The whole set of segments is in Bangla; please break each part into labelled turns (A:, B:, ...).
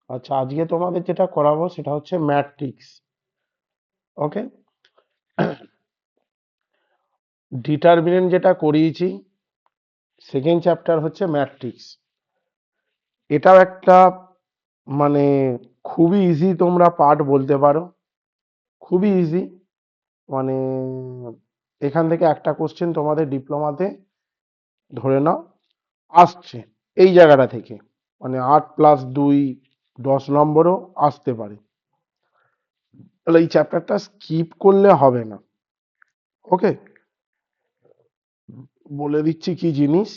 A: আচ্ছা, আজকে তোমাদের যেটা করাবো সেটা হচ্ছে ম্যাট্রিক্স। ওকে, ডিটারমিনেন্ট যেটা করিয়েছি, সেকেন্ড চ্যাপ্টার হচ্ছে ম্যাট্রিক্স। এটাও একটা মানে খুবই ইজি, তোমরা পার্ট বলতে পারো, খুবই ইজি। মানে এখান থেকে একটা কোশ্চেন তোমাদের ডিপ্লোমাতে ধরে নাও আসছে এই জায়গাটা থেকে, মানে 8+2 10 নম্বরও আসতে পারে। তাহলে এই চ্যাপ্টারটা স্কিপ করলে হবে না। ওকে, বলে দিচ্ছি কি জিনিস।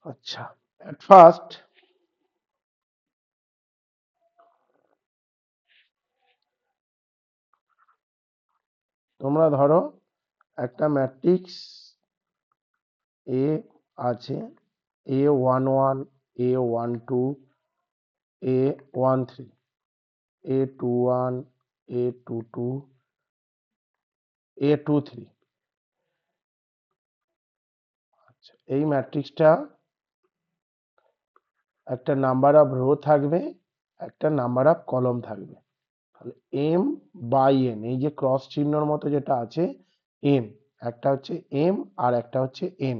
A: আচ্ছা, এট ফার্স্ট তোমরা ধরো একটা ম্যাট্রিক্স এ আছে, A11, A12, A13, A21, A22, A23। আচ্ছা, এই ম্যাট্রিক্সটা একটা নাম্বার অফ রো থাকবে, একটা নাম্বার অফ কলম থাকবে। তাহলে এম বাই এন, এই যে ক্রস চিহ্নর মতো যেটা আছে এম, একটা হচ্ছে এম আর একটা হচ্ছে এন।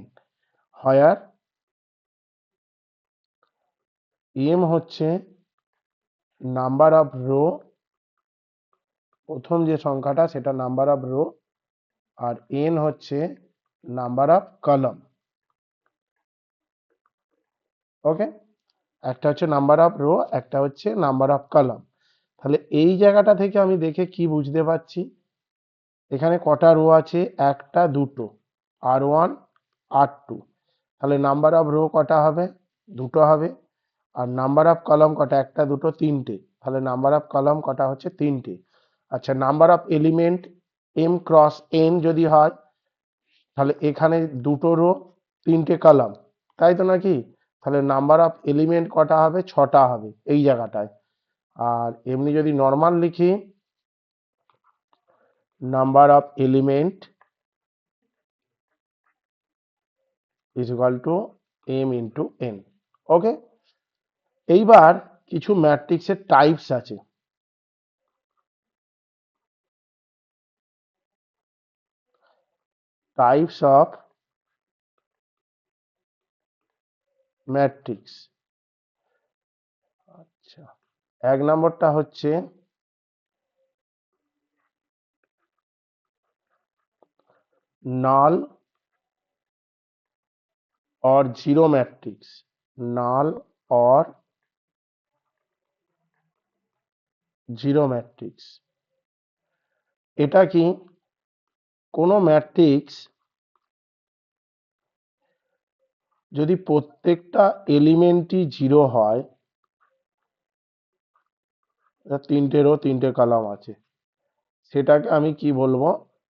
A: হয়ার এম হচ্ছে নাম্বার অফ রো, প্রথম যে সংখ্যাটা সেটা নাম্বার অফ রো, আর এন হচ্ছে নাম্বার অফ কলম। ওকে, একটা হচ্ছে নাম্বার অফ রো, একটা হচ্ছে নাম্বার অফ কলম। তাহলে এই জায়গাটা থেকে আমি দেখে কি বুঝতে পারছি, এখানে কটা রো আছে, একটা দুটো, R1 R2। তাহলে নাম্বার অফ রো কটা হবে, দুটো হবে। আর নাম্বার অফ কলম কটা, একটা দুটো তিনটে, তাহলে নাম্বার অফ কলম কটা হচ্ছে তিনটে। আচ্ছা, number of element M cross N যদি হয়, তাহলে এখানে দুটো রো তিনটে কলাম, তাই তো নাকি? তাহলে নাম্বার অফ এলিমেন্ট কটা হবে, ছটা হবে এই জায়গাটায়। আর এমনি যদি নর্মাল লিখি, number of element is equal to M into N. Okay, এইবার কিছু ম্যাট্রিক্সের টাইপস আছে। Types of matrix. আচ্ছা, এক নম্বরটা হচ্ছে নাল और जीरो मैट्रिक्स। नाल और জিরো ম্যাট্রিক্স, এটা কি, কোনো ম্যাট্রিক্স যদি প্রত্যেকটা এলিমেন্টই জিরো হয়, তিনটে রো তিনটে কলাম আছে, সেটাকে আমি কি বলবো,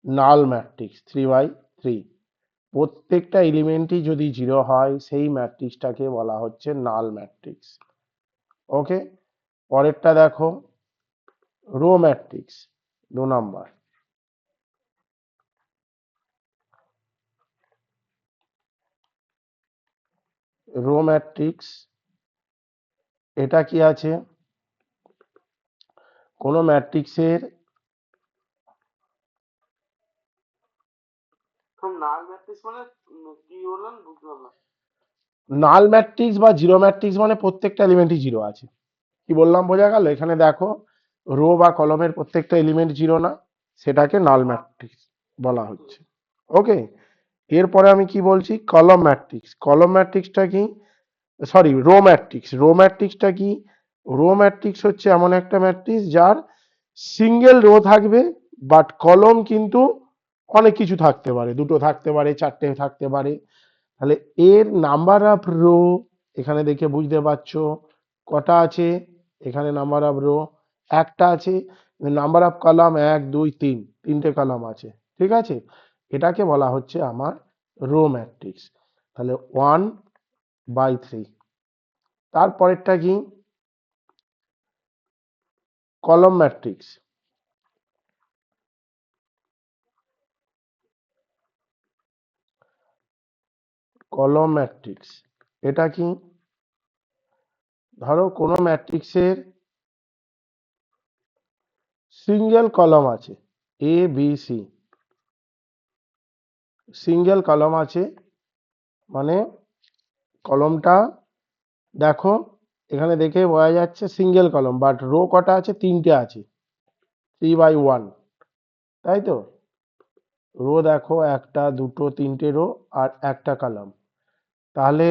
A: নাল ম্যাট্রিক্স, 3 বাই 3। প্রত্যেকটা এলিমেন্টই যদি জিরো হয় সেই ম্যাট্রিক্সটাকে বলা হচ্ছে নাল ম্যাট্রিক্স। ওকে, পরেরটা দেখো, রো ম্যাট্রিক্স, 2 নম্বর। রো ম্যাট্রিক্স, এটা কি আছে, কোনো ম্যাট্রিক্সের নাল ম্যাট্রিক্স বা জিরো ম্যাট্রিক্স মানে প্রত্যেকটা এলিমেন্টই জিরো আছে। কি বললাম, বোঝা গেল? এখানে দেখো, রো বা কলমের প্রত্যেকটা এলিমেন্ট জিরো না, সেটাকে নাল ম্যাট্রিক্স বলা হচ্ছে। ওকে, এরপরে আমি কি বলছি, কলম ম্যাট্রিক্স। কলম ম্যাট্রিক্সটা কি, সরি, রো ম্যাট্রিক্স। রো ম্যাট্রিক্সটা কি, রো ম্যাট্রিক্স হচ্ছে এমন একটা ম্যাট্রিক্স যার সিঙ্গেল রো থাকবে, বাট কলম কিন্তু অনেক কিছু থাকতে পারে, দুটো থাকতে পারে, চারটে থাকতে পারে। তাহলে এর নাম্বার অফ রো এখানে দেখে বুঝতে পারছো কটা আছে, এখানে নাম্বার অফ রো একটা আছে। নাম্বার অফ কলাম 1 2 3, তিনটে কলাম আছে, ঠিক আছে। এটাকে বলা হচ্ছে আমার রো ম্যাট্রিক্স। তাহলে 1/3। তারপরেরটা কি, কলম ম্যাট্রিক্স। কলম ম্যাট্রিক্স, এটা কি, ধরো কোনো ম্যাট্রিক্সের সিঙ্গেল কলাম আছে, A B C, single column আছে, মানে কলমটা দেখো এখানে দেখে বোঝা যাচ্ছে সিঙ্গেল কলম, বাট রো কটা আছে, তিনটে আছে, 3/1, তাই তো? রো দেখো একটা দুটো তিনটে রো আর একটা কলাম, তাহলে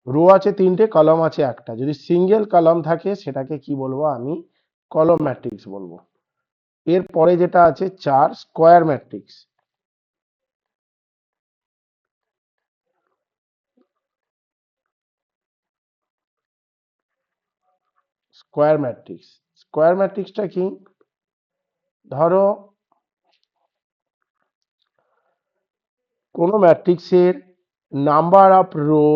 A: রো আছে তিনটে, কলাম আছে একটা, যদি সিঙ্গেল কলাম থাকে সেটাকে কি বলবো আমি? কলম ম্যাট্রিক্স বলবো। এর পরে যেটা আছে চার, square matrix. Square matrix, square ম্যাট্রিক্সটা কি? ধরো কোনো ম্যাট্রিক্সের number of row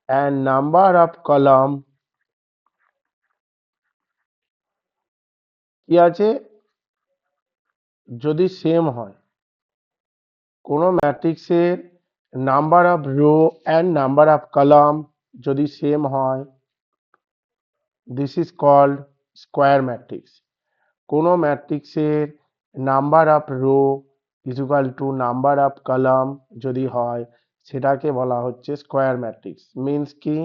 A: and number of column কি আছে, যদি সেম হয়, কোনো ম্যাট্রিক্সের number of row and number of column যদি সেম হয়, this is called square matrix. কোনো ম্যাট্রিক্সের number of row is equal to number of column যদি হয়, সেটাকে বলা হচ্ছে স্কোয়ার ম্যাট্রিক্স। মিনস কি,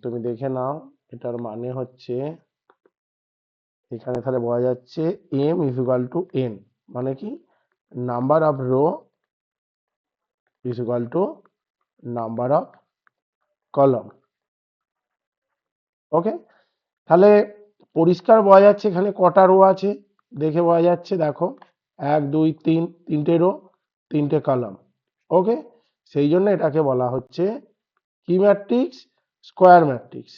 A: তুমি দেখে নাও, এটার মানে হচ্ছে এখানে তাহলে বোঝা যাচ্ছে M is equal to N, মানে কি, number of row is equal to number of column. Okay, তাহলে পরিষ্কার বোঝা যাচ্ছে এখানে কটা রো আছে, দেখে বোঝা যাচ্ছে, দেখো এক দুই তিন, তিনটে রো, তিনটে কলাম। ওকে, সেই জন্য এটাকে বলা হচ্ছে কি ম্যাট্রিক্স? Square matrix.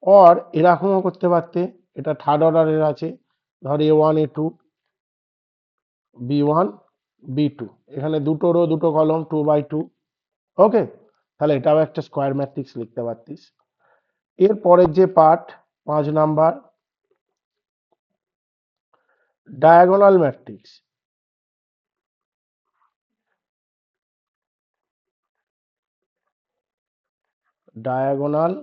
A: অর এরকমও করতে পারতে, এটা থার্ড অর্ডারের আছে, ধর A1 A2 B1 B2, এখানে দুটো রো দুটো কলম, 2/2। ওকে, তাহলে এটাও একটা স্কোয়ার ম্যাট্রিক্স লিখতে পারতিস। এর পরের যে part 5 number, diagonal matrix. Diagonal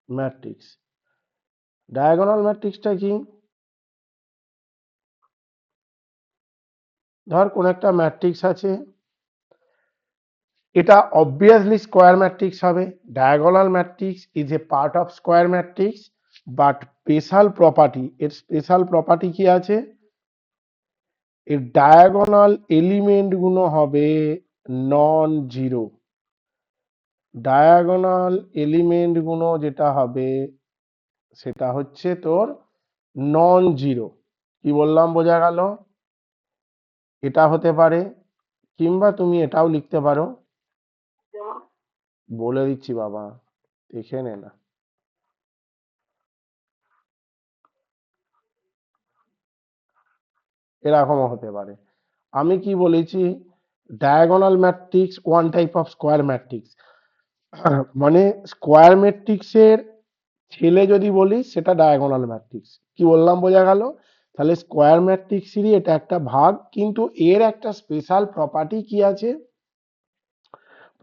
A: matrix, diagonal ম্যাট্রিক্সটা কি? ধর কোন একটা ম্যাট্রিক্স আছে, এটা অবভিয়াসলি স্কোয়ার ম্যাট্রিক্স হবে। Diagonal matrix is a part of square matrix, but special property, এর স্পেশাল প্রপার্টি কি আছে? এর ডায়াগোনাল এলিমেন্ট গুলো হবে নন জিরো। ডায়াগোনাল এলিমেন্ট গুলো যেটা হবে সেটা হচ্ছে তোর নন জিরো। কি বললাম, বোঝা গেল? এটা হতে পারে, কিংবা তুমি এটাও লিখতে পারো, বলে দিচ্ছি বাবা, দেখে নে না। এরকমও হতে পারে। আমি কি বলেছি, diagonal matrix one type of square matrix, মানে স্কোয়ার ম্যাট্রিক্সের ছেলে যদি বলি সেটা ডায়াগোনাল ম্যাট্রিক্স। কি বললাম, বোঝা গেল? তাহলে স্কোয়ার ম্যাট্রিক্সেরই এটা একটা ভাগ, কিন্তু এর একটা স্পেশাল প্রপার্টি কি আছে?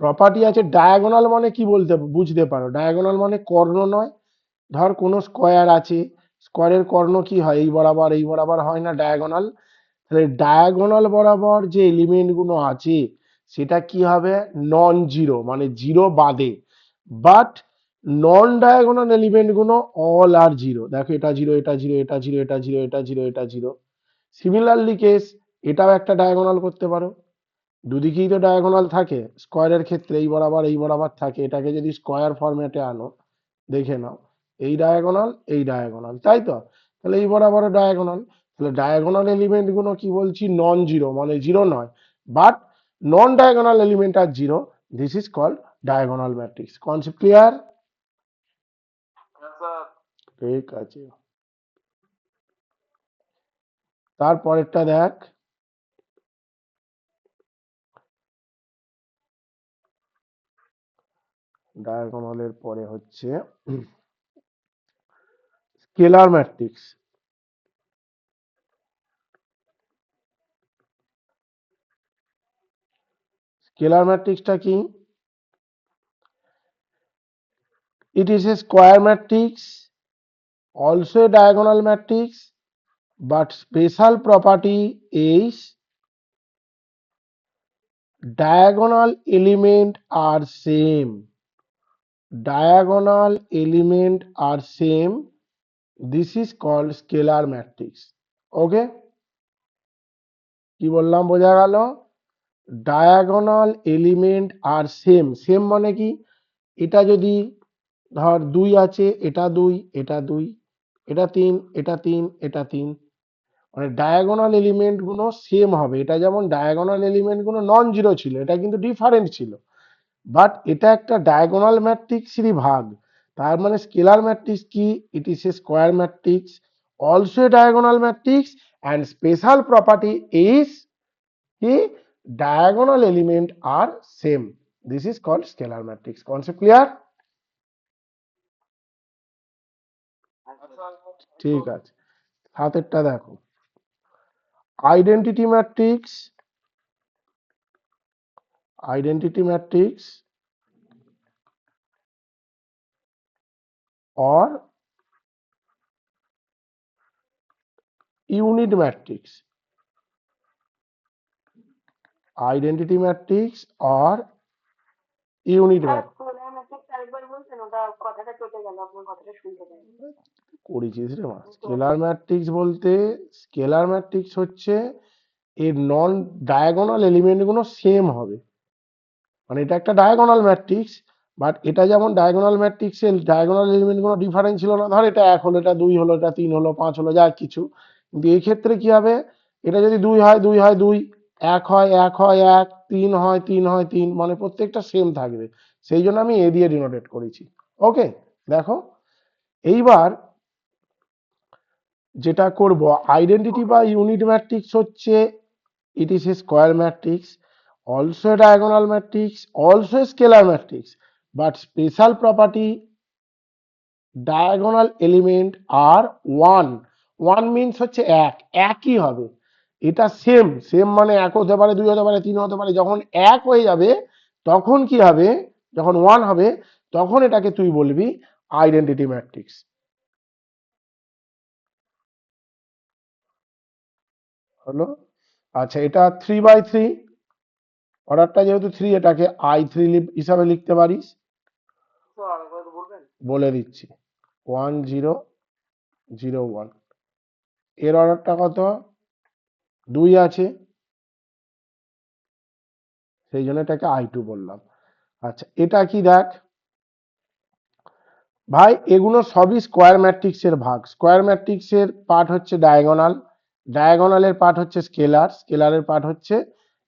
A: প্রপার্টি আছে, ডায়াগোনাল মানে কি বলতে বুঝতে পারো, ডায়াগোনাল মানে কর্ণ নয়। ধর কোনো স্কোয়ার আছে, স্কোয়ারের কর্ণ কি হয়, এই বরাবর হয় না ডায়াগোনাল? তাহলে ডায়াগোনাল বরাবর যে এলিমেন্ট গুলো আছে সেটা কি হবে? নন জিরো, মানে জিরো বাদে। বাট নন ডায়াগোনাল এলিমেন্ট গুলো অল আর জিরো। দেখো এটা জিরো, এটা জিরো, এটা জিরো, এটা জিরো, এটা জিরো, এটা জিরো। সিমিলারলি কেস, এটাও একটা ডায়াগোনাল করতে পারো, দুদিকেই তো ডায়াগোনাল থাকে স্কোয়ারের ক্ষেত্রে, এই বরাবর থাকে। এটাকে যদি স্কোয়ার ফরম্যাটে আনো, দেখে নাও, এই ডায়াগোনাল এই ডায়াগোনাল, তাই তো? তাহলে এই বরাবর ডায়াগোনাল, তাহলে ডায়াগোনাল এলিমেন্ট গুলো কি বলছি, নন জিরো, মানে জিরো নয়, বাট নন ডায়াগোনাল এলিমেন্ট আর zero, this is called diagonal matrix. Concept clear? ঠিক আছে, তারপরেরটা দেখ, ডায়াগোনালের পরে হচ্ছে স্কেলার ম্যাট্রিক্স। স্কেলার ম্যাট্রিক্সটা কি? It is a square matrix, also a diagonal matrix, but special property is diagonal element are same. Diagonal element are same. This is called scalar matrix. Okay? কি বললাম বোঝা গেল? ডায়াগোনাল এলিমেন্ট আর সেম। সেম মানে কি? এটা যদি ধর 2 আছে, এটা 2, এটা 2, এটা 3, এটা 3, এটা 3, মানে ডায়াগোনাল এলিমেন্ট গুলো সেম হবে। এটা যেমন ডায়াগোনাল এলিমেন্ট গুলো নন জিরো ছিল, এটা কিন্তু ডিফারেন্ট ছিল, বাট এটা একটা ডায়াগোনাল ম্যাট্রিক্সেরই ভাগ। তার মানে স্কেলার ম্যাট্রিক্স কি? It is a square matrix, also a diagonal matrix, and special property is কি? diagonal element are same. This is called scalar matrix. Concept clear? ঠিক আছে, হাতেরটা দেখো। Identity matrix, identity matrix or unit matrix, identity matrix or unit matrix করেছিস রে মা। স্কেলার ম্যাট্রিক্স বলতে, স্কেলার ম্যাট্রিক্স হচ্ছে এর নন ডায়াগোনাল এলিমেন্ট গুলো সেম হবে, মানে এটা একটা ডায়াগোনাল ম্যাট্রিক্স, বাট এটা যেমন ডায়াগোনাল ম্যাট্রিক্সের ডায়াগোনাল এলিমেন্ট গুলো ডিফারেন্ট ছিল না, ধর এটা 1 হলো, এটা 2 হলো, এটা 3 হলো, 5 হলো, যা কিছু, কিন্তু এই ক্ষেত্রে কি হবে? এটা যদি 2 হয় 2 হয় 2, 1 হয় 1 হয় 1, 3 হয় 3 হয় 3, মানে প্রত্যেকটা সেম থাকবে। সেই জন্য আমি এ দিয়ে ডিনোটেট করেছি। ওকে, দেখো এইবার যেটা করব, আইডেন্টিটি বা ইউনিট ম্যাট্রিক্স হচ্ছে it is a square matrix, also a diagonal matrix, also a scalar matrix, but special property diagonal element are one. One means হচ্ছে এক, একই হবে। এটা সেম, সেম মানে 1 হতে পারে, 2 হতে পারে, 3 হতে পারে। যখন এক হয়ে যাবে তখন কি হবে? যখন 1 হবে তখন এটাকে তুই বলবি আইডেন্টিটি ম্যাট্রিক্স। হলো? আচ্ছা, এটা 3/3, অর্ডারটা যেহেতু 3, এটাকে I3 হিসাবে লিখতে পারিস। বলে দিচ্ছি, 1001, এর অর্ডারটা কত? 2 আছে, সেই জন্য এটাকে I2 বললাম। আচ্ছা, এটা কি দেখ ভাই, এগুলো সবই স্কোয়ার ম্যাট্রিক্সের ভাগ। স্কোয়ার ম্যাট্রিক্সের পার্ট হচ্ছে ডায়াগোনাল, ডায়াগোনালের পার্ট হচ্ছে স্কেলার, স্কেলারের পার্ট হচ্ছে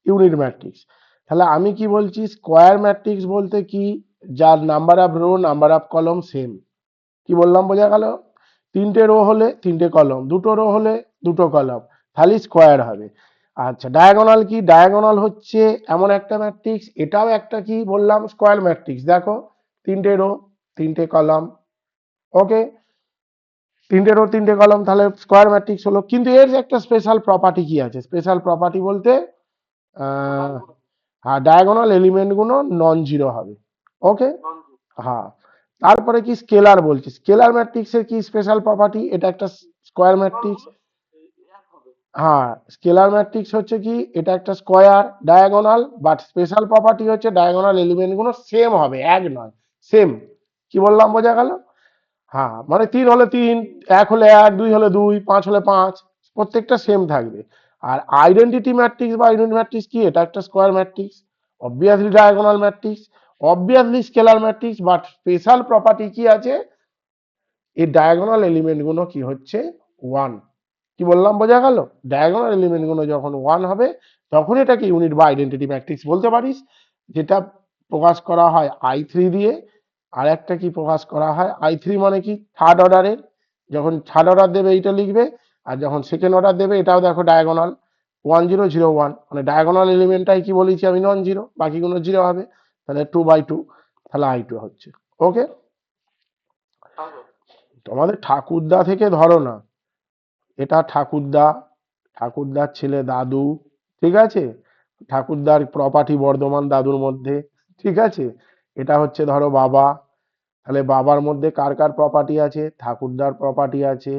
A: ইউনিট ম্যাট্রিক্স। তাহলে আমি কি বলছি? স্কোয়ার ম্যাট্রিক্স বলতে কি? যার number of rho, number of কলম সেম। কি বললাম বোঝা গেল? 3টে রো হলে 3টে কলম, 2টো রো হলে 2টো কলম, তাহলে স্কোয়ার হবে। আচ্ছা, ডায়াগোনাল কি? ডায়াগোনাল হচ্ছে এমন একটা ম্যাট্রিক্স, এটাও একটা কি বললাম? Square matrix. দেখো 3টে রো 3টে কলম, ওকে, 3টে রো 3টে কলম, তাহলে স্কোয়ার ম্যাট্রিক্স হলো। কিন্তু এর একটা স্পেশাল প্রপার্টি কি আছে? স্পেশাল প্রপার্টি বলতে হ্যাঁ, ডায়াগোনাল এলিমেন্ট গুলো নন জিরো হবে। ওকে, হ্যাঁ। তারপরে কি স্কেলার বলছি, স্কেলার ম্যাট্রিক্সের কি স্পেশাল প্রপার্টি? এটা একটা স্কোয়ার ম্যাট্রিক্স। হ্যাঁ, স্কেলার ম্যাট্রিক্স হচ্ছে কি? এটা একটা square diagonal, but special property হচ্ছে ডায়াগোনাল এলিমেন্ট গুলো সেম হবে, এক নয়, সেম। কি বললাম বোঝা গেল? হ্যাঁ, মানে 3 হলে 3, 1 হলে 1, 2 হলে 2, 5 হলে 5, প্রত্যেকটা সেম থাকবে। আর আইডেন্টিটি ম্যাট্রিক্স বা ইউনিট ম্যাট্রিক্স কি? এটা একটা square matrix, obviously diagonal matrix, obviously scalar matrix, but special property কি আছে? এই ডায়াগোনাল এলিমেন্ট গুলো কি হচ্ছে? 1। কি বললাম বোঝা গেল? ডায়াগোনাল এলিমেন্ট গুলো যখন 1 হবে তখন এটাকে ইউনিট বা আইডেন্টিটি ম্যাট্রিক্স বলতে পারিস। যেটা প্রকাশ করা হয় I3 দিয়ে। আর একটা কি প্রকাশ করা হয়? I3 মানে কি? থার্ড অর্ডারের। যখন থার্ড অর্ডার দেবে এইটা লিখবে, আর যখন সেকেন্ড অর্ডার দেবে এটাও দেখো ডায়াগোনাল 1001, মানে ডায়াগোনাল এলিমেন্টটাই কি বলেছি আমি? নন জিরো, বাকিগুলো জিরো হবে। তাহলে 2/2, তাহলে I2 হচ্ছে। ওকে, তোমাদের ঠাকুরদা থেকে ধরো না, এটা ঠাকুরদা, ঠাকুরদার ছেলে দাদু, ঠিক আছে, ঠাকুরদার প্রপার্টি বর্ধমান দাদুর মধ্যে, ঠিক আছে। এটা হচ্ছে ধরো বাবা, তাহলে বাবার মধ্যে কার কার প্রপার্টি আছে, ঠাকুরদার প্রপার্টি আছে,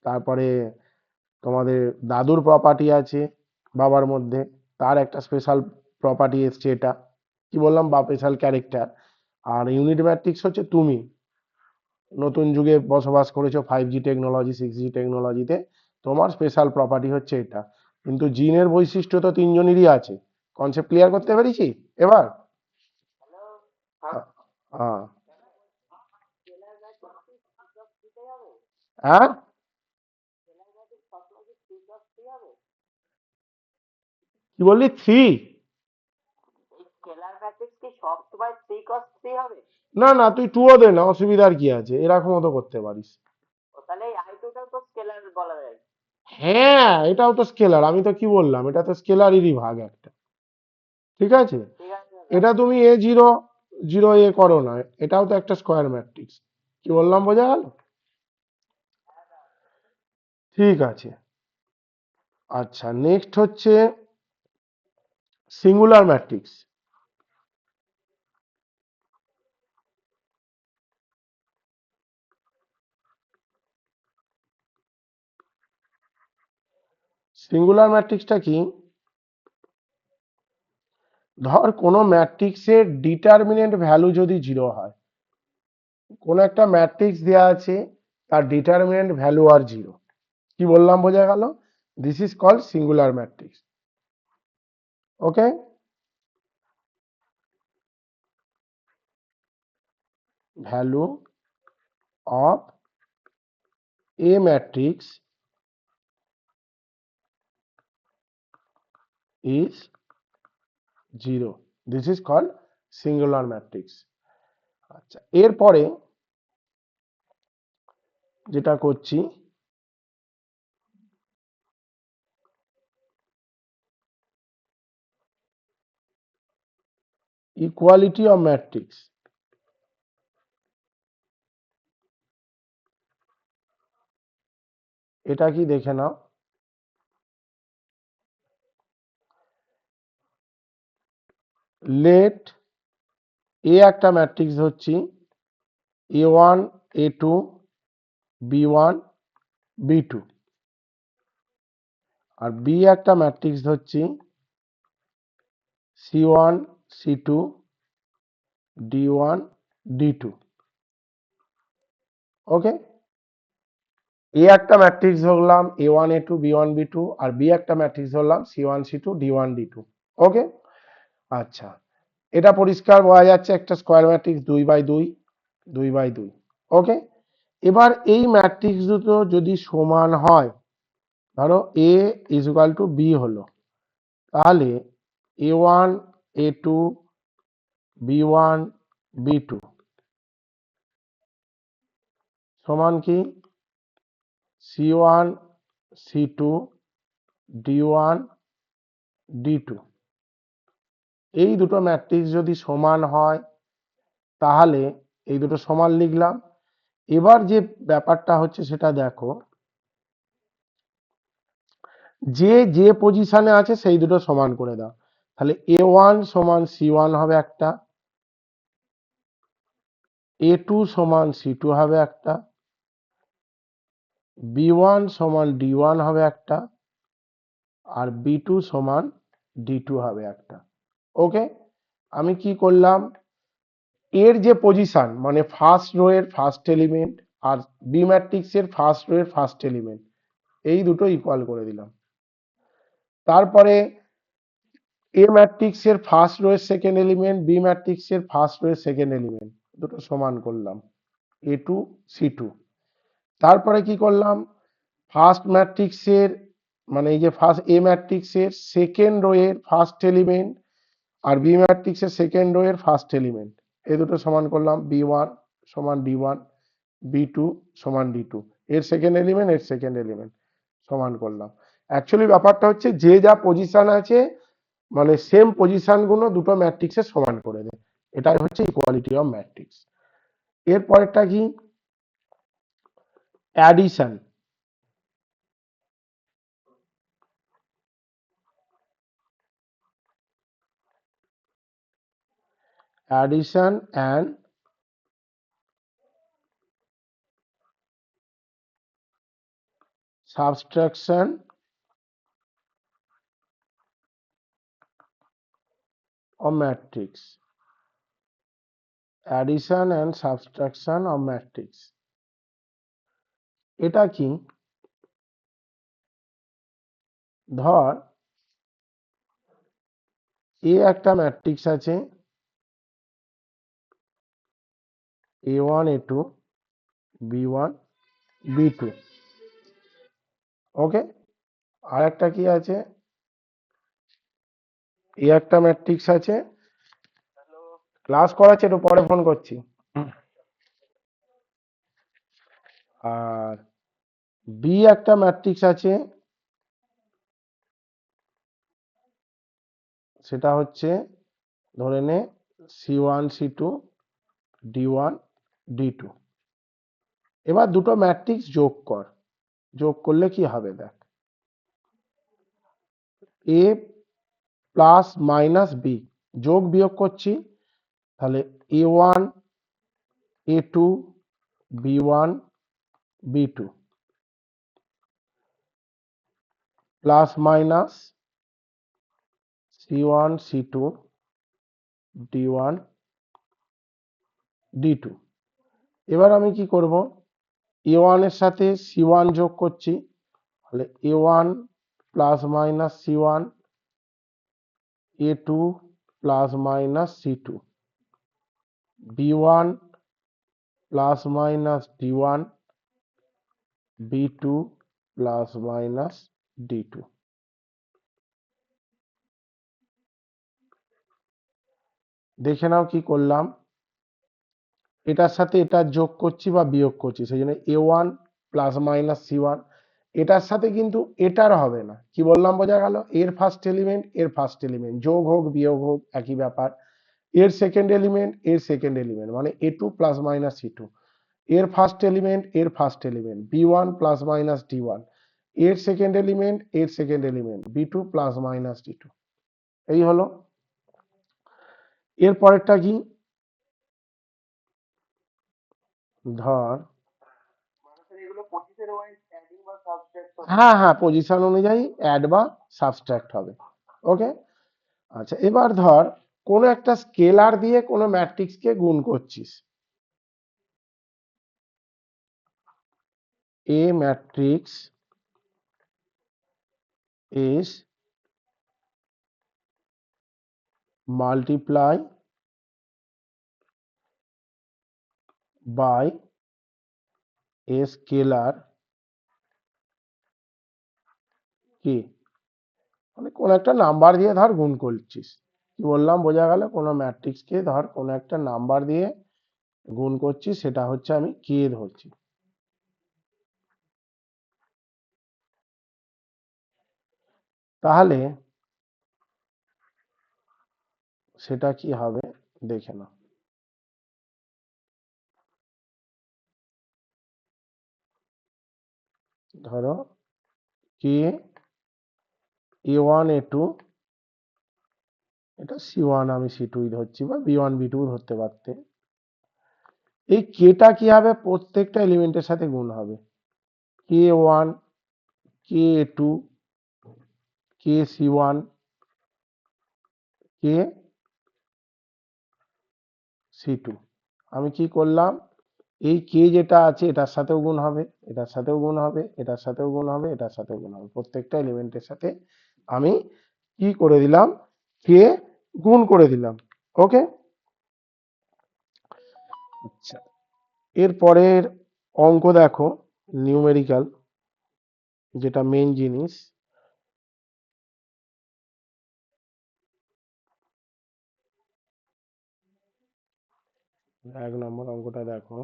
A: তারপরে তোমাদের দাদুর প্রপার্টি আছে বাবার মধ্যে, তার একটা স্পেশাল প্রপার্টি এসছে, এটা কি বললাম বা স্পেশাল ক্যারেক্টার। আর ইউনিট ম্যাট্রিক্স হচ্ছে তুমি নতুন যুগে বসবাস করেছো 5G টেকনোলজি 6G টেকনোলজিতে, তোমার স্পেশাল প্রপার্টি হচ্ছে এটা। কিন্তু জিনের বৈশিষ্ট্য তো তিনজনেরই আছে। কনসেপ্ট ক্লিয়ার করতে পেরেছি এবার? হ্যাঁ। হ্যাঁ, কি বললি থ্রি? না না, তুই টুও দে না, অসুবিধার কি আছে, এরকমও তো করতে পারিস। হ্যাঁ, এটাও তো স্কেলার, আমি তো কি বললাম, এটা তো স্কেলারেরই ভাগ একটা, ঠিক আছে। এটা তুমি A0 জিরো এ করো না, এটাও তো একটা স্কোয়ার ম্যাট্রিক্স। কি বললাম, বোঝা গেল? ঠিক আছে। আচ্ছা, নেক্সট হচ্ছে সিঙ্গুলার ম্যাট্রিক্স। সিঙ্গুলার ম্যাট্রিক্সটা কি? ধর কোনো ম্যাট্রিক্সের ডিটারমিনেন্ট ভ্যালু যদি জিরো হয়, কোন একটা ম্যাট্রিক্স দেওয়া আছে, তার ডিটারমিনেন্ট ভ্যালু আর জিরো, কি বললাম, বোঝা গেল? This is called singular matrix. Okay. Value of A matrix is zero, this is called singular matrix. আচ্ছা, এরপরে যেটা করছি, ইকুয়ালিটি অফ ম্যাট্রিক্স। এটা কি দেখে নাও। লেট এ একটা ম্যাট্রিক্স ধরছি, A1 A2 B1 B2, আর বি একটা ম্যাট্রিক্স ধরছি C1 C2 D1 D2। ওকে। এ একটা ম্যাট্রিক্স ধরলাম A1 A2 B1 B2, আর বি একটা ম্যাট্রিক্স ধরলাম C1 C2 D1 D2। ওকে। আচ্ছা, এটা পরিষ্কার বোঝা যাচ্ছে একটা স্কোয়ার ম্যাট্রিক্স 2 বাই 2 2 বাই 2। ওকে। এবার এই ম্যাট্রিক্স দুটো যদি সমান হয়, ধরো এ ইজ ইকুয়াল টু বি হলো, তাহলে A1 A2 B1 B2 সমান কি C1 C2 D1 D2। এই দুটো ম্যাট্রিক্স যদি সমান হয়, তাহলে এই দুটো সমান লিখলাম। এবার যে ব্যাপারটা হচ্ছে সেটা দেখো, যে যে পজিশনে আছে সেই দুটো সমান করে দাও। তাহলে A1 সমান C1 হবে একটা, A2 সমান C2 হবে একটা, B1 সমান D1 হবে একটা, আর B2 সমান D2 হবে একটা। ওকে। আমি কি করলাম, এর যে পজিশন মানে ফার্স্ট রো এর ফার্স্ট এলিমেন্ট আর বি ম্যাট্রিক্স এর ফার্স্ট রো এর ফার্স্ট এলিমেন্ট, এই দুটো ইকুয়াল করে দিলাম। তারপরে এ ম্যাট্রিক্স এর ফার্স্ট রো এর সেকেন্ড এলিমেন্ট বি ম্যাট্রিক্স এর ফার্স্ট রো এর সেকেন্ড এলিমেন্ট, দুটো সমান করলাম A2 C2। তারপরে কি করলাম, ফার্স্ট ম্যাট্রিক্সের মানে এই যে ফার্স্ট এ ম্যাট্রিক্সের সেকেন্ড রো এর ফার্স্ট এলিমেন্ট আর বি ম্যাট্রিক্সের সেকেন্ড রো এর ফার্স্ট এলিমেন্ট, এই দুটো সমান করলাম B1 সমান D1 B2 সমান D2, এর সেকেন্ড এলিমেন্ট এর সেকেন্ড এলিমেন্ট সমান করলাম। অ্যাকচুয়ালি ব্যাপারটা হচ্ছে যে যা পজিশন আছে মানে সেম পজিশন গুলো দুটো ম্যাট্রিক্সের সমান করে দেয়, এটাই হচ্ছে ইকুয়ালিটি অফ ম্যাট্রিক্স। এর পরেরটা কি, addition. addition and subtraction of matrix, addition and subtraction of matrix। এটা কি, ধর এ একটা ম্যাট্রিক্স আছে, a1 a2 b1 b2, ওকে। আর একটা কি আছে, এ একটা ম্যাট্রিক্স আছে, ক্লাস করাচ্ছে, একটু পরে ফোন করছি। আর বি একটা ম্যাট্রিক্স আছে, সেটা হচ্ছে ধরে নে c1 c2 d1 d2। এবার দুটো ম্যাট্রিক্স যোগ কর, যোগ করলে কি হবে দেখ, এ প্লাস মাইনাস বি, যোগ বিয়োগ করছি, তাহলে a1 a2 b1 b2 plus minus c1 c2 d1 d2। এবার আমি কি করব, a1 এর সাথে c1 যোগ করছি, তাহলে a1 plus minus c1 a2 plus minus c2 b1 plus minus d1 b2 plus minus d2। দেখে নাও কি করলাম, এটার সাথে এটা যোগ করছি বা বিয়োগ করছি, সেই জন্য a1 প্লাস মাইনাস c1, এটার সাথে কিন্তু এটার হবে না, কি বললাম বোঝা গেল, এর ফার্স্ট এলিমেন্ট এর ফার্স্ট এলিমেন্ট, যোগ হোক বিয়োগ হোক একই ব্যাপার, এর সেকেন্ড এলিমেন্ট এর সেকেন্ড এলিমেন্ট, মানে a2 প্লাস মাইনাস c2, এর ফার্স্ট এলিমেন্ট এর first element b1 plus minus d1, এর সেকেন্ড এলিমেন্ট এর second element b2 plus minus d2। এই হলো। এর পরেরটা কি, ধর হ্যাঁ হ্যাঁ পজিশন অনুযায়ী অ্যাড বা সাবট্রাক্ট হবে, ওকে। আচ্ছা এবার ধর কোন একটা স্কেলার দিয়ে কোন ম্যাট্রিক্স কে গুণ করছিস, a matrix is multiply by a scalar কি, মানে কোন একটা নাম্বার দিয়ে ধর গুণ করছিস, কি বললাম বোঝা গেল, কোন ম্যাট্রিক্স কে ধর কোন একটা নাম্বার দিয়ে গুণ করছিস, সেটা হচ্ছে আমি কে ধরছি। তাহলে সেটা কি হবে দেখে নাও, ধরো কে a1 a2, এটা c1 আমি c2 ধরছি, বা b1 b2 ধরতে পারতে, এই কেটা কি হবে, প্রত্যেকটা এলিমেন্টের সাথে গুণ হবে, k1 k2 k c1 k c2। আমি কি করলাম, এই কে যেটা আছে এটার সাথেও গুণ হবে, এটার সাথেও গুণ হবে, এটার সাথেও গুণ হবে, এটার সাথেও গুণ হবে, প্রত্যেকটা এলিমেন্টের সাথে আমি কি করে দিলাম, কে গুণ করে দিলাম, ওকে। আচ্ছা এরপরের অঙ্ক দেখো, নিউমেরিক্যাল, যেটা মেন জিনিস, এক নম্বর অঙ্কটা দেখো,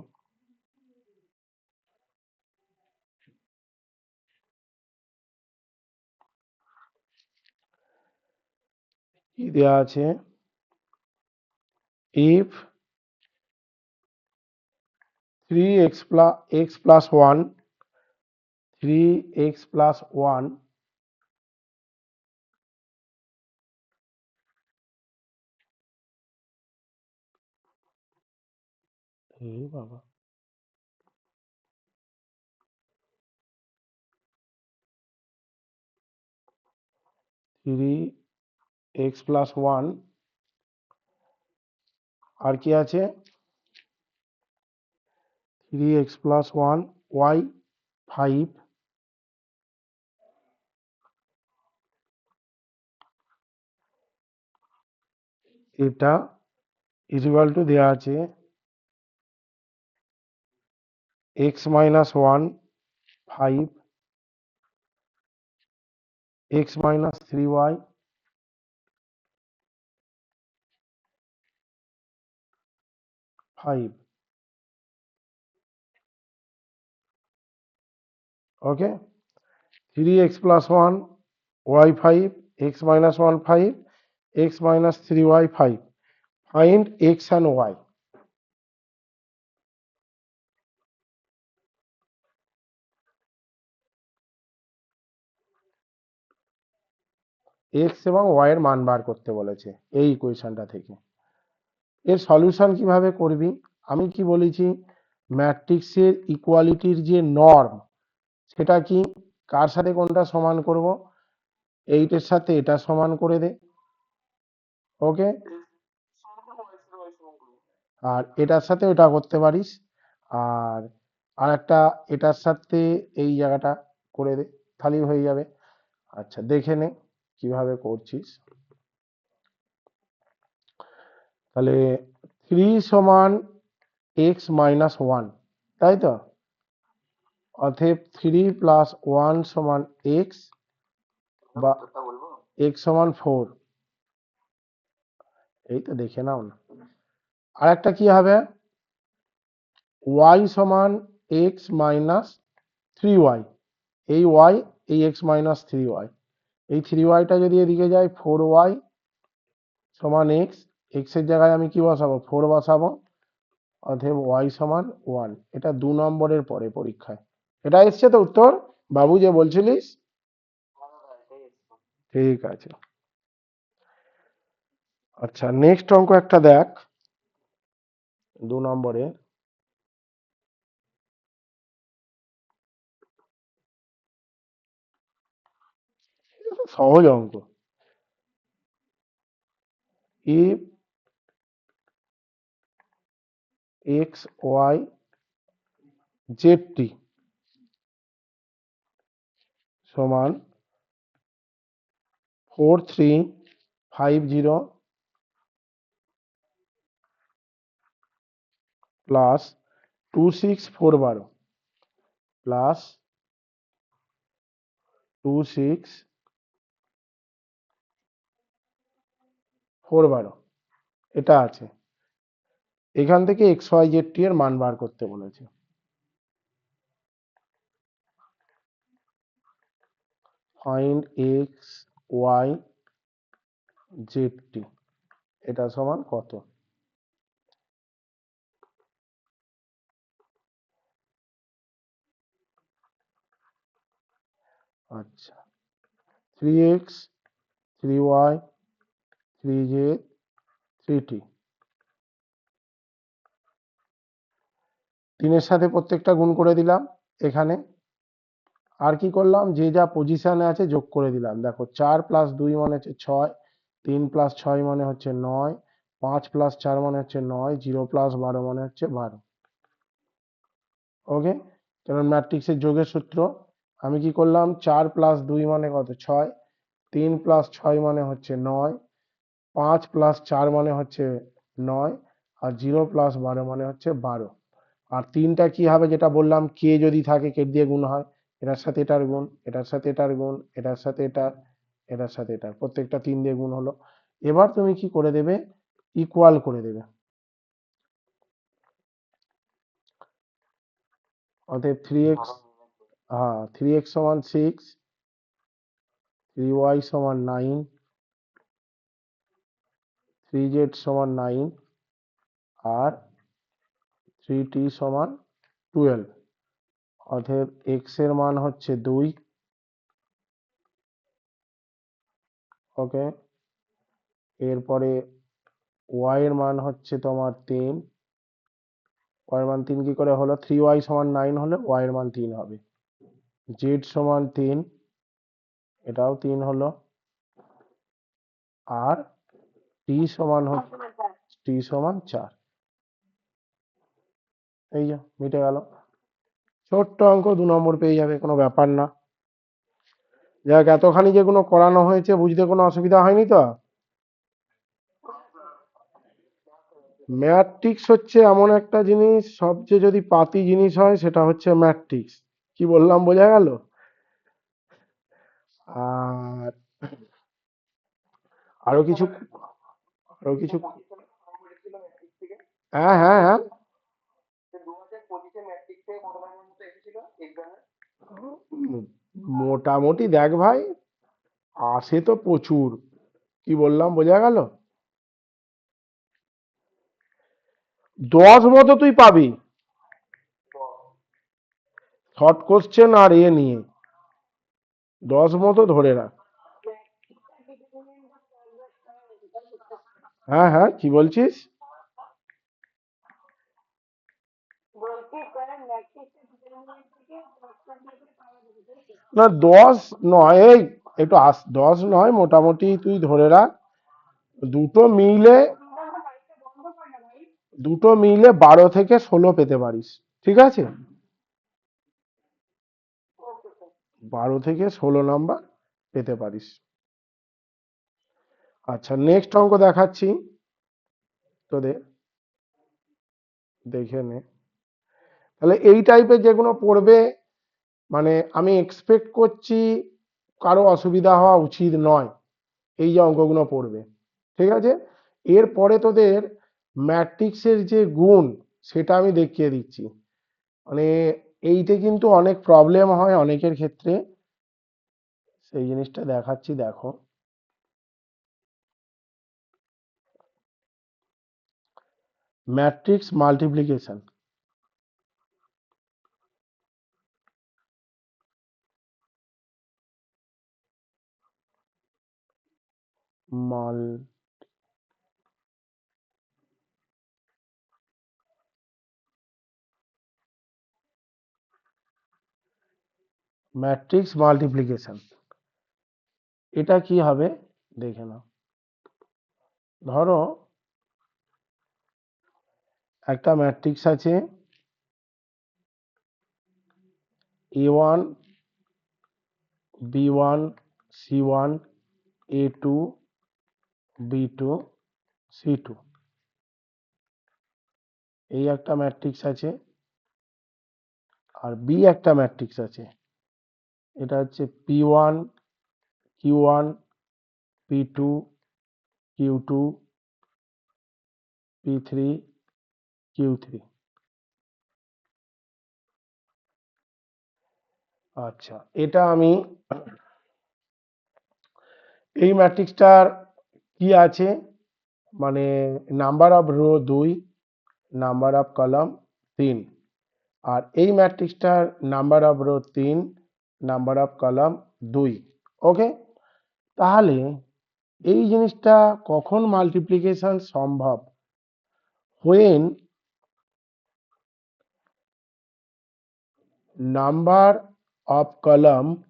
A: কি দেওয়া আছে, if 3x plus 1 3x plus 1 এই বাবা, 3x+1, আর কি আছে 3x+1 y 5, এটা ইকুয়াল টু দেওয়া আছে x-1 5, x-3y 5। Okay, 3x+1 y 5, x-1 5, x-3y 5, find x and y। x এবং y এর মান বার করতে বলেছে এই ইকুয়েশনটা থেকে। এর সলিউশন কিভাবে করবি, আমি কি বলেছি, ম্যাট্রিক্সের ইকুয়ালিটির যে নর্ম সেটা কি, কার সাথে কোনটা সমান করব, 8 এর সাথে এটা সমান করে দে। ওকে, আর এটার সাথে এটা করতে পারিস, আর আর একটা এটার সাথে এই জায়গাটা করে দে, তাহলেই হয়ে যাবে। আচ্ছা দেখে নে কিভাবে করছিস। তাহলে 3 সমান x-1, তাই তো, অতএব 3 + 1 = x, বা x=4। এই তো দেখে নাও না। আর একটা কি হবে, y = x-3y, এই y এই x-3y, এই 3y টা যদি এদিকে যায় 4y = x, x এর জায়গায় আমি কি বসাবো, 4 বসাবো, অতএব y = 1। এটা 2 নম্বরের পরে পরীক্ষায় এটা এসছে তো উত্তর, বাবু যে বলছিলিস। ঠিক আছে, আচ্ছা নেক্সট অঙ্ক একটা দেখ, 2 নম্বরে। সহজ অঙ্ক। if x y z t সমান 4350 প্লাস 2640 প্লাস 2640, এটা আছে। এখান থেকে এক্স ওয়াই জেড টি এর মান বার করতে বলেছে। Find x y z t, এটা সমান কত। আচ্ছা, 3x 3y 3z 3t, তিনের সাথে প্রত্যেকটা গুণ করে দিলাম এখানে। আর কি করলাম, যে যা পজিশনে আছে যোগ করে দিলাম। দেখো 4 + 2 মানে হচ্ছে 6, 3 + 6 মানে হচ্ছে 9, 5 + 4 মানে হচ্ছে 9, 0 + 12 মানে হচ্ছে 12। ওকে, কারণ ম্যাট্রিক্সের যোগের সূত্র। আমি কি করলাম, 4 + 2 মানে কত 6, 3 + 6 মানে হচ্ছে 9, 5 + 4 মানে হচ্ছে 9, আর 0 + 12 মানে হচ্ছে 12। আর তিনটা কি হবে, যেটা বললাম, কে যদি থাকে কে দিয়ে গুণ হয়, এটার সাথে এটার গুণ, এটার সাথে এটার গুণ, এটার সাথে এটার, এটার সাথে এটার, প্রত্যেকটা 3 দিয়ে গুণ হলো। এবার তুমি কি করে দেবে, ইকুয়াল করে দেবে। অতএব 3x, হ্যাঁ 3x = 6, 3y = 9, 3z = 9, আর 3t = 12। অতএব x এর মান হচ্ছে 2। ওকে, এরপরে y এর মান হচ্ছে তোমার 3, y এর মান 3 কি করে হলো? 3y সমান 9 হলে y এর মান 3 হবে। z সমান 3, এটাও 3 হলো। আর t সমান t সমান 4। এই যে মিটে গেল। ছোট্ট অঙ্ক, 2 নম্বর পেয়ে যাবে, কোনো ব্যাপার না। যাক, এতখানি যেগুলো করানো হয়েছে বুঝতে কোনো অসুবিধা হয়নি তো? ম্যাট্রিক্স হচ্ছে এমন একটা জিনিস, সবচেয়ে যদি পাতি জিনিস হয় সেটা হচ্ছে ম্যাট্রিক্স। কি বললাম বোঝা গেল? আর আরো কিছু আরো কিছু হ্যাঁ হ্যাঁ হ্যাঁ, মোটামুটি দেখ ভাই, আসে তো প্রচুর। কি বললাম বোঝা গেল? 10 মতো তুই পাবি, শর্ট কোশ্চেন আর এ নিয়ে 10 মতো ধরে রাখ। হ্যাঁ হ্যাঁ, কি বলছিস? না 10 নয়, এই একটু 10 নয়, মোটামুটি তুই ধরে রাখ। দুটো মিলে দুটো মিলে 12 থেকে 16 পেতে পারিস। ঠিক আছে, 12 থেকে 16 নাম্বার পেতে পারিস। আচ্ছা, নেক্সট অঙ্ক দেখাচ্ছি তোদের, দেখে নে। তাহলে এই টাইপের যেগুলো পড়বে, মানে আমি এক্সপেক্ট করছি কারো অসুবিধা হওয়া উচিত নয় এই যে অঙ্কগুলো পড়বে। ঠিক আছে, এরপরে তোদের ম্যাট্রিক্সের যে গুণ সেটা আমি দেখিয়ে দিচ্ছি। মানে এইটা কিন্তু অনেক প্রবলেম হয় অনেকের ক্ষেত্রে, সেই জিনিসটা দেখাচ্ছি, দেখো। ম্যাট্রিক্স মাল্টিপ্লিকেশন, মাল ম্যাট্রিক্স মাল্টিপ্লিকেশন, এটা কি হবে দেখে নাও। ধরো একটা ম্যাট্রিক্স আছে, A1 B1 C1 A2 B2 C2, এই একটা ম্যাট্রিক্স আছে। আর বি একটা ম্যাট্রিক্স আছে, এটা হচ্ছে P1 Q1 P2 Q2 P3 Q3। আচ্ছা, এটা আমি এই ম্যাট্রিক্সটার কি আছে, মানে number of row 2, number of column 3। আর এই ম্যাট্রিক্সটার number of row 3, number of column 2। Okay, তাহলে এই জিনিসটা কখন মাল্টিপ্লিকেশন সম্ভব? when number of column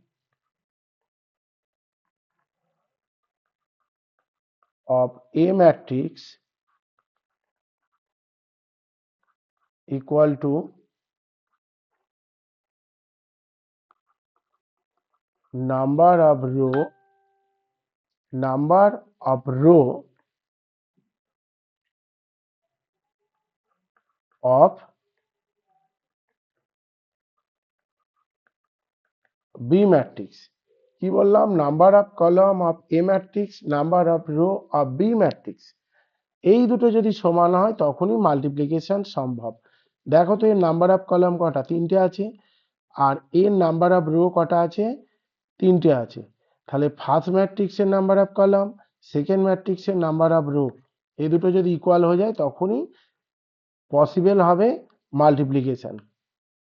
A: of a matrix equal to number of row of B matrix। কি বললাম? Number of column of A matrix, number of row of B matrix, এই দুটো যদি সমান হয় তখনই মাল্টিপ্লিকেশন সম্ভব। দেখো তো, এর নাম্বার অফ কলাম কটা? 3টে আছে। আর এর নাম্বার অফ রো কটা আছে? 3টে আছে। তাহলে ফার্স্ট ম্যাট্রিক্সের নাম্বার অফ কলাম, সেকেন্ড ম্যাট্রিক্সের নাম্বার অফ রো, এই দুটো যদি ইকুয়াল হয়ে যায় তখনই পসিবল হবে মাল্টিপ্লিকেশন,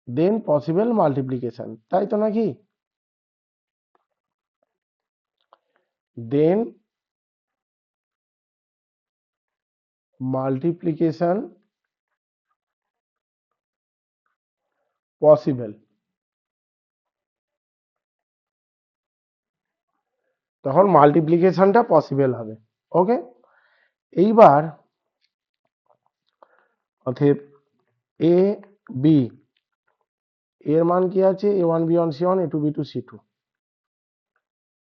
A: দেন পসিবল মাল্টিপ্লিকেশন, তাই তো নাকি? দেন মাল্টিপ্লিকেশন পসিবল, তখন মাল্টিপ্লিকেশনটা পসিবল হবে। ওকে, এইবার অতএব এ বি এর মান কি আছে, A one B one C one, A two B two C two,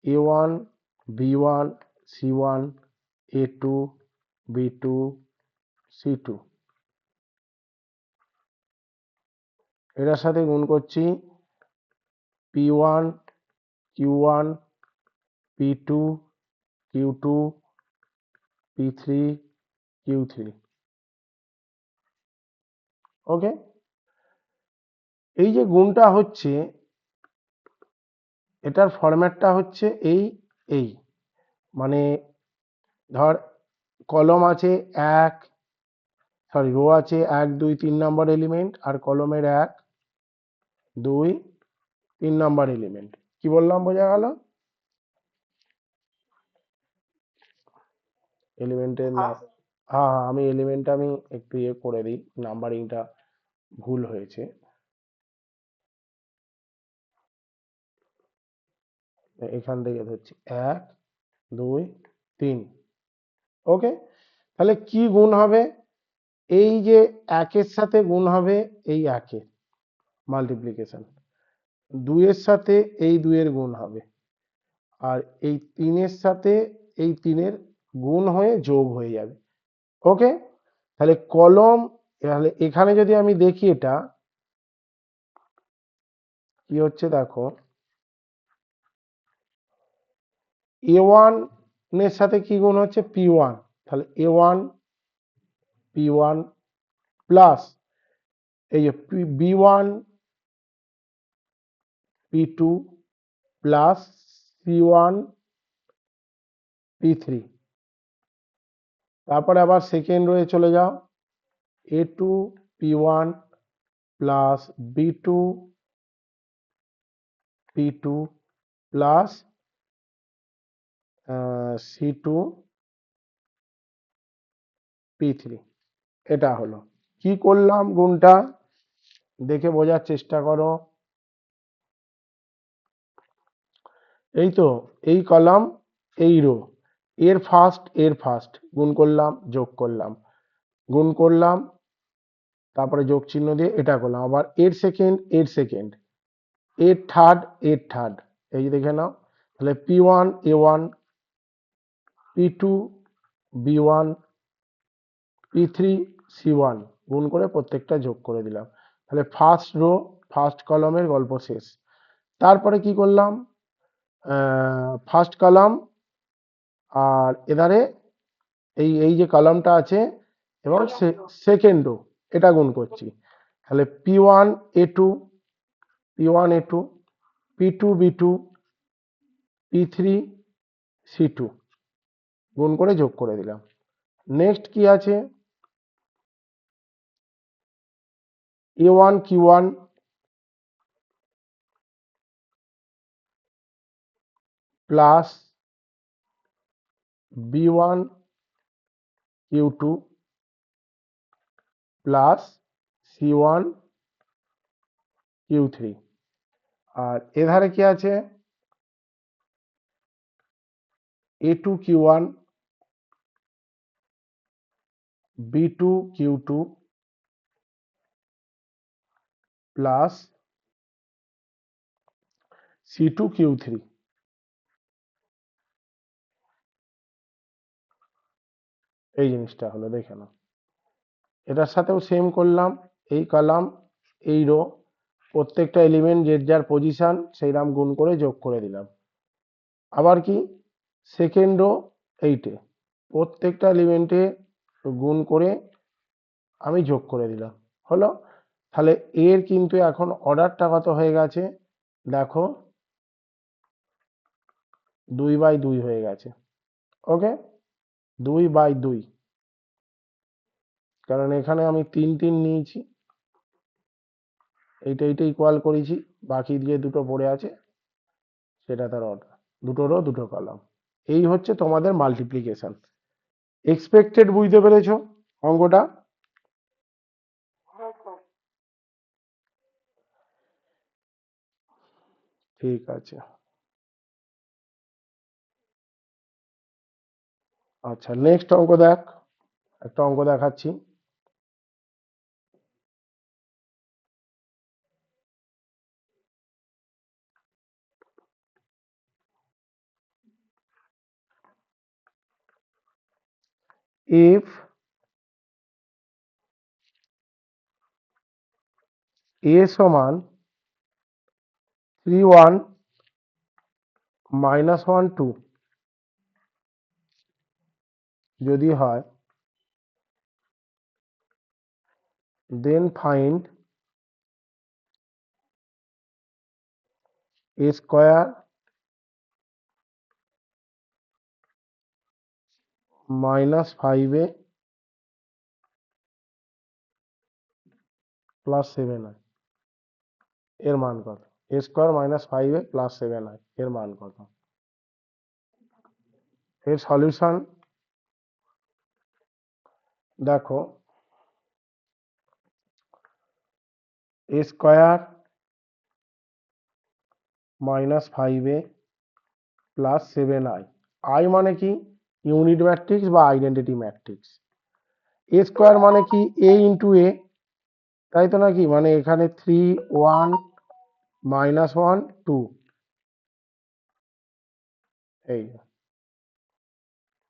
A: A one B one C one, A two B two C two, এটার সাথে গুণ করছি P one Q one, P two Q two, P three Q three. Okay, এই যে গুণটা হচ্ছে এটার ফরম্যাটটা হচ্ছে এই মানে ধর কলম আছে রো আছে 1 2 3 নম্বর এলিমেন্ট, আর কলমের 1 2 3 নম্বর এলিমেন্ট। কি বললাম, বোঝা গেল? এলিমেন্টের নাম, হ্যাঁ হ্যাঁ, আমি এলিমেন্টটা আমি একটু ইয়ে করে দিই, নাম্বারিংটা ভুল হয়েছে। এখান থেকে ধরছি 1 2 3। ওকে, তাহলে কি গুণ হবে, এই যে একের সাথে গুণ হবে এই একের মাল্টিপ্লিকেশন, দুইয়ের সাথে এই দুইয়ের গুণ হবে, আর এই তিনের সাথে এই তিনের গুণ হয়ে যোগ হয়ে যাবে। ওকে, তাহলে কলম, তাহলে এখানে যদি আমি দেখি এটা কি হচ্ছে, দেখো এ ওয়ান এর সাথে কি গুণ হচ্ছে, পি ওয়ান, তাহলে A one P one plus এই যে B one P two plus C one P three. তারপরে আবার সেকেন্ড রোয়ে চলে যাও, A two P one plus B two P two plus C two P three. এটা হলো, কি করলাম গুণটা দেখে বোঝার চেষ্টা করো। এই তো, এই কলাম এই রো, এর ফার্স্ট গুণ করলাম, যোগ করলাম, গুণ করলাম, তারপরে যোগ চিহ্ন দিয়ে এটা করলাম, আবার এর সেকেন্ড, এর থার্ড, এই যে দেখে নাও, তাহলে P one A one, P two B one, P three C one, গুণ করে প্রত্যেকটা যোগ করে দিলাম। তাহলে ফার্স্ট রো ফার্স্ট কলমের গল্প শেষ। তারপরে কি করলাম, ফার্স্ট কলাম আর এধারে এই যে কলামটা আছে এবং সেকেন্ড রো, এটা গুণ করছি। তাহলে P one A two, P one A two, P two B two, P three C two, গুণ করে যোগ করে দিলাম। নেক্সট কি আছে, A one Q one plus B one Q two plus C one Q three. আর এধারে কি আছে, A two Q one, B two Q two plus C two Q three. এই জিনিসটা হলো, দেখে নাও। এটার সাথেও সেম করলাম, এই কলাম এই রো, প্রত্যেকটা এলিমেন্ট যে যার পজিশন সেইরাম গুণ করে যোগ করে দিলাম। আবার কি, সেকেন্ড রো এইটে, প্রত্যেকটা এলিমেন্টে গুণ করে আমি যোগ করে দিলাম, হলো। তাহলে এর কিন্তু এখন অর্ডারটা কত হয়ে গেছে, দেখো 2/2 হয়ে গেছে। ওকে, 2/2, কারণ এখানে আমি 3 নিয়েছি, এইটা ইকুয়াল করেছি, বাকি যে দুটো পড়ে আছে সেটা তার অর্ডার, দুটো রো দুটো কলাম। এই হচ্ছে তোমাদের মাল্টিপ্লিকেশন। এক্সপেক্টেড বুঝতে পেরেছো অঙ্কটা? ঠিক আছে। আচ্ছা, নেক্সট অঙ্ক দেখ, একটা অঙ্ক দেখাচ্ছি। if a সমান 3 1 -1 2 যদি হয়, then find a square -5a plus 7i এর মান কত? a square -5a plus 7i এর মান কত? এর সলিউশন দেখো, a square -5a plus 7i, i মানে কি? ইউনিট ম্যাট্রিক্স বা আইডেন্টিটি ম্যাট্রিক্স। a স্কোয়ার মানে কি? a ইন্টু a, তাই তো নাকি? মানে এখানে 3 1 -1 2, এই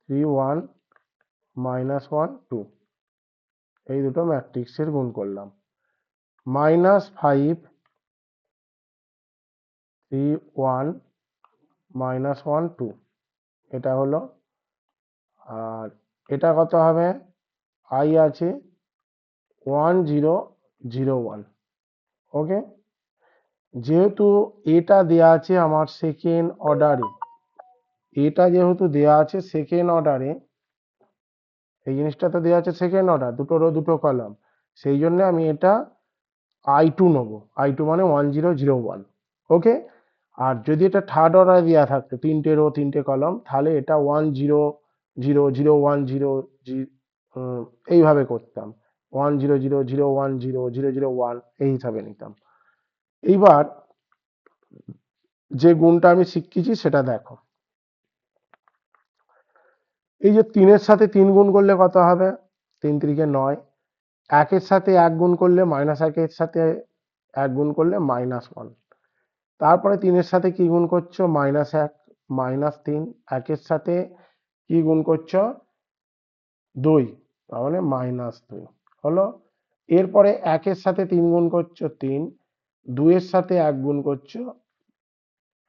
A: 3 1 -1 2, এই দুটো ম্যাট্রিক্সের গুণ করলাম। -5 3 1 -1 2, এটা হলো। আর এটা কত হবে? i আছে 1 0 0 1। ওকে, যেহেতু এটা দেয়া আছে আমার সেকেন্ড অর্ডারে, এটা যেহেতু দেয়া আছে সেকেন্ড অর্ডারে, এই জিনিসটা তো দেওয়া আছে সেকেন্ড অর্ডার, দুটো রো দুটো কলাম, সেই জন্য আমি এটা i2 নেবো। i2 মানে 1 0 0 1। ওকে, আর যদি এটা থার্ড অর্ডার দেওয়া থাকতো, তিনটে রো তিনটে কলাম, তাহলে এটা 1 0 0 0 1 0, এইভাবে করতাম, 1 0 0 0 1 0 0 0 1, এই হিসাবে নিতাম। এইবার যে গুণটা আমি শিখিয়েছি সেটা দেখো। এই যে 3-এর সাথে 3 গুণ করলে কত হবে? 3 3 9। 1-এর সাথে 1 গুণ করলে, -1-এর সাথে 1 গুণ করলে -1। তারপরে 3-এর সাথে কি গুণ করছো? -1 -3। 1-এর সাথে কি গুণ করছো? 2, তার মানে -2 হলো। এরপরে 1-এর সাথে 3 গুণ করছো 3, 2-এর সাথে 1 গুণ করছো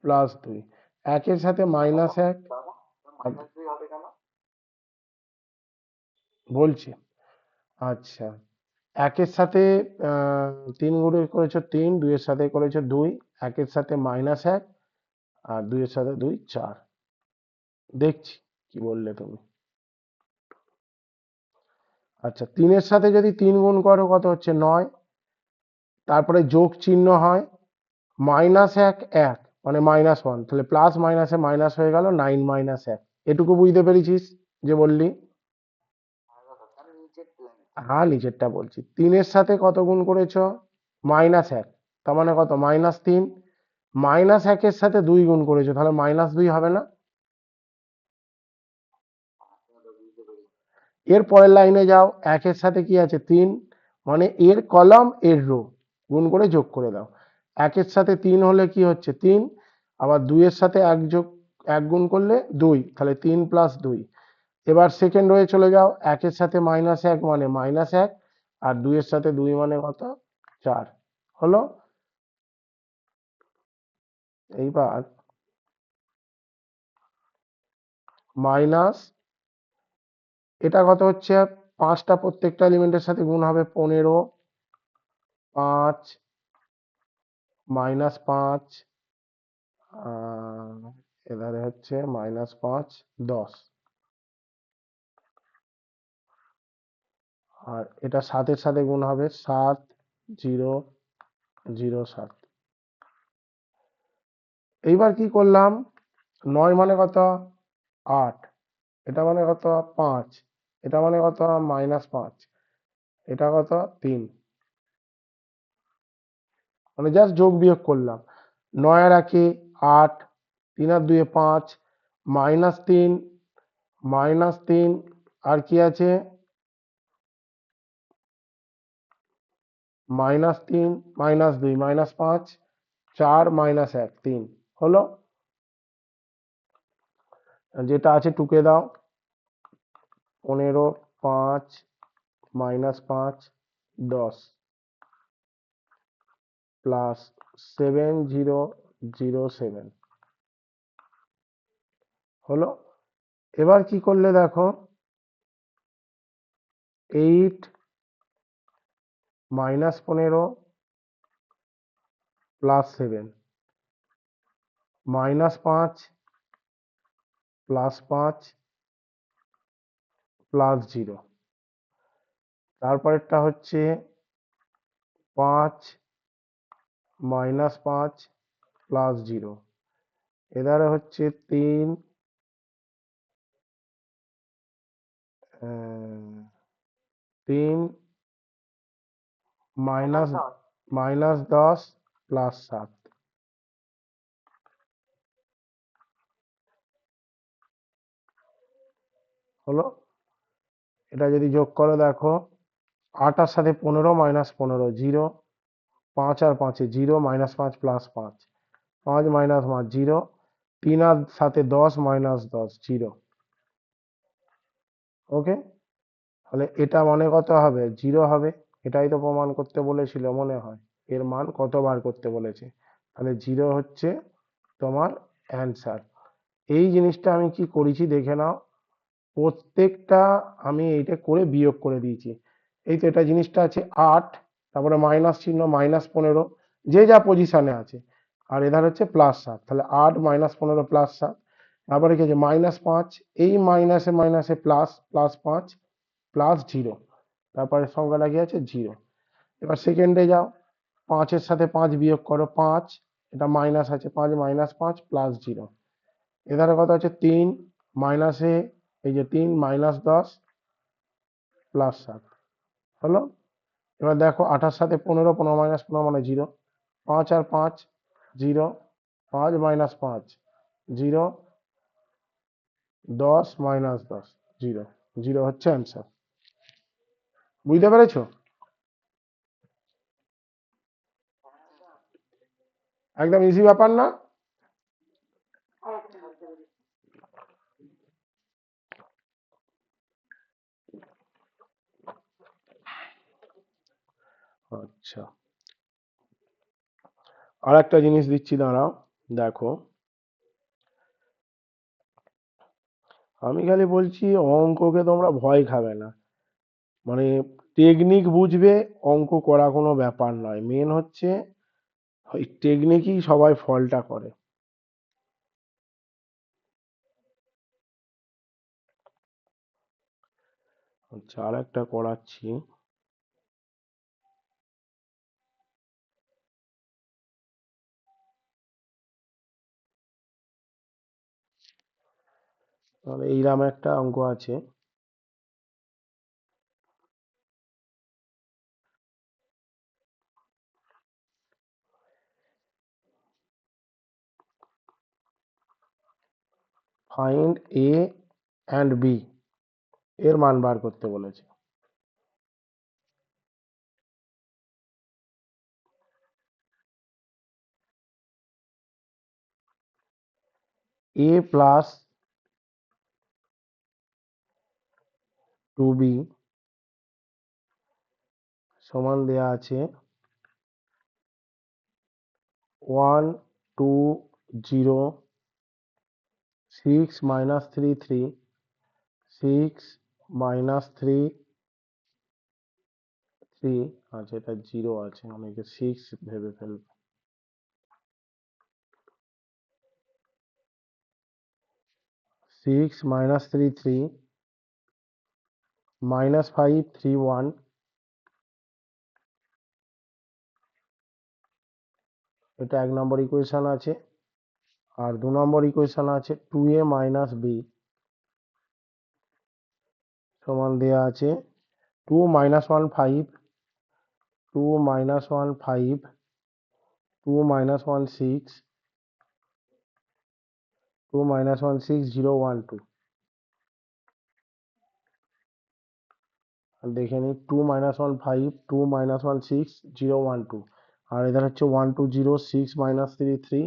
A: +2, 1-এর সাথে -1 বলছি। আচ্ছা, 1-এর সাথে 3 গুণ করেছো 3, 2-এর সাথে করেছো 2, 1-এর সাথে -1 আর 2-এর সাথে 2 4। দেখছি কি বললে তুমি। আচ্ছা, 3-এর সাথে যদি 3 গুণ করো কত হচ্ছে? 9। তারপরে যোগ চিহ্ন হয়, -1 1 মানে -1, তাহলে প্লাস মাইনাসে মাইনাস হয়ে গেল, 9 -1। এটুকু বুঝতে পেরেছিস যে বললি? হ্যাঁ, নিচেরটা বলছি। 3-এর সাথে কত গুণ করেছো? -1, তার মানে কত? -3। -1-এর সাথে 2 গুণ করেছো, তাহলে -2 হবে না? এর পরের লাইনে যাও, 1-এর সাথে কি আছে? 3, মানে এর কলাম এর রো গুণ করে যোগ করে দাও। 1-এর সাথে 3 হলে কি হচ্ছে? 3। আবার 2-এর সাথে 1 গুণ করলে 2, তাহলে 3 + 2। এবার সেকেন্ড রোয়ে চলে যাও, 1-এর সাথে -1 মানে -1, আর 2-এর সাথে 2 মানে কত? 4 হলো। এইবার মাইনাস, এটা কত হচ্ছে? 5টা প্রত্যেকটা এলিমেন্টের সাথে গুণ হবে 15, 5 -5, এধারে হচ্ছে -5 10, আর এটা 7-এর সাথে গুণ হবে 7 0 0 7। এইবার কি করলাম? 9 মানে কত? 8, এটা মানে কত? 5, এটা মানে কত? -5, এটা কত? 3, মানে জাস্ট যোগ বিয়োগ করলাম। 9 আর 1 8, 3 আর 2 5, -3, -3 আর কি আছে, -3, -2, -5, 4, -1, 3 হলো। যেটা আছে টুকে দাও। 15, 5, -5, 10 প্লাস 7007 হলো। এবার কি করলে দেখো, 8 -15 প্লাস 7 -5 প্লাস 5 প্লাস 0, তারপরেরটা হচ্ছে 5 -5 প্লাস 0, এধারে হচ্ছে 3 মাইনাস -10 প্লাস 7 হলো। এটা যদি যোগ করো দেখো, 8 আর সাথে 15 -15 0, 5 আর 5 0, -5 প্লাস 5, 5 -5 0, 3 আর সাথে 10 -10 0। ওকে, তাহলে এটা মানে কত হবে, 0 হবে। এটাই তো প্রমাণ করতে বলেছিল মনে হয়, এর মান কত বার করতে বলেছে, তাহলে 0 হচ্ছে তোমার অ্যান্সার। এই জিনিসটা আমি কি করেছি দেখে নাও, প্রত্যেকটা আমি এইটা করে বিয়োগ করে দিয়েছি। এই তো এটা জিনিসটা আছে 8, তারপরে মাইনাস চিহ্ন -15, যে যা পজিশনে আছে, আর এধার হচ্ছে +7, তাহলে 8 -15 +7, তারপরে কি আছে -5, এই মাইনাসে মাইনাসে প্লাস, +5 প্লাস 0, তারপরে সংখ্যাটা কি আছে 0। এবার সেকেন্ডে যাও, 5-এর সাথে 5 বিয়োগ করো 5, এটা মাইনাস আছে 5 -5 প্লাস 0, এধারে কত আছে 3, মাইনাসে এই যে 3 -10 প্লাস 7 হলো। এবার দেখো 8-এর সাথে 15, 15 -15 মানে 0, 5 আর 5 0, 5 -5 0, 10 -10 0, 0 হচ্ছে অ্যান্সার। বুঝতে পেরেছো? একদম ইজি ব্যাপার না? আচ্ছা, আর একটা জিনিস দিচ্ছি, দাঁড়াও দেখো। আমি খালি বলছি অঙ্ককে তোমরা ভয় খাবে না, মানে টেকনিক বুঝবে, অঙ্ক করা কোনো ব্যাপার নয়, মেন হচ্ছে ওই টেকনিকই সবাই ফলটা করে। আচ্ছা, আর একটা করাচ্ছি। তাহলে এইরকম একটা অঙ্ক আছে, ফাইন্ড এ অ্যান্ড বি, এর মান বার করতে বলেছে। এ প্লাস 2b সমান দেয়া আছে 1 2 0 6 -3 3 6 -3 3। আচ্ছা, এটা 0 আছে, অনেকে 6 ভেবে ফেলবে। 6 -3 3 -5 3 1, এটা 1 নম্বর ইকুয়েশন আছে। আর 2 নম্বর ইকুয়েশন আছে 2a - b সমান দেয়া আছে 2 - 1 5, 2 - 1 5, 2 minus 1 6, 2 minus 1 6 0 1 2, আর দেখে নিই 2 minus 1 5, 2 minus 1 6 0 1 2, আর এধার হচ্ছে 1 2 0 6 minus 3 3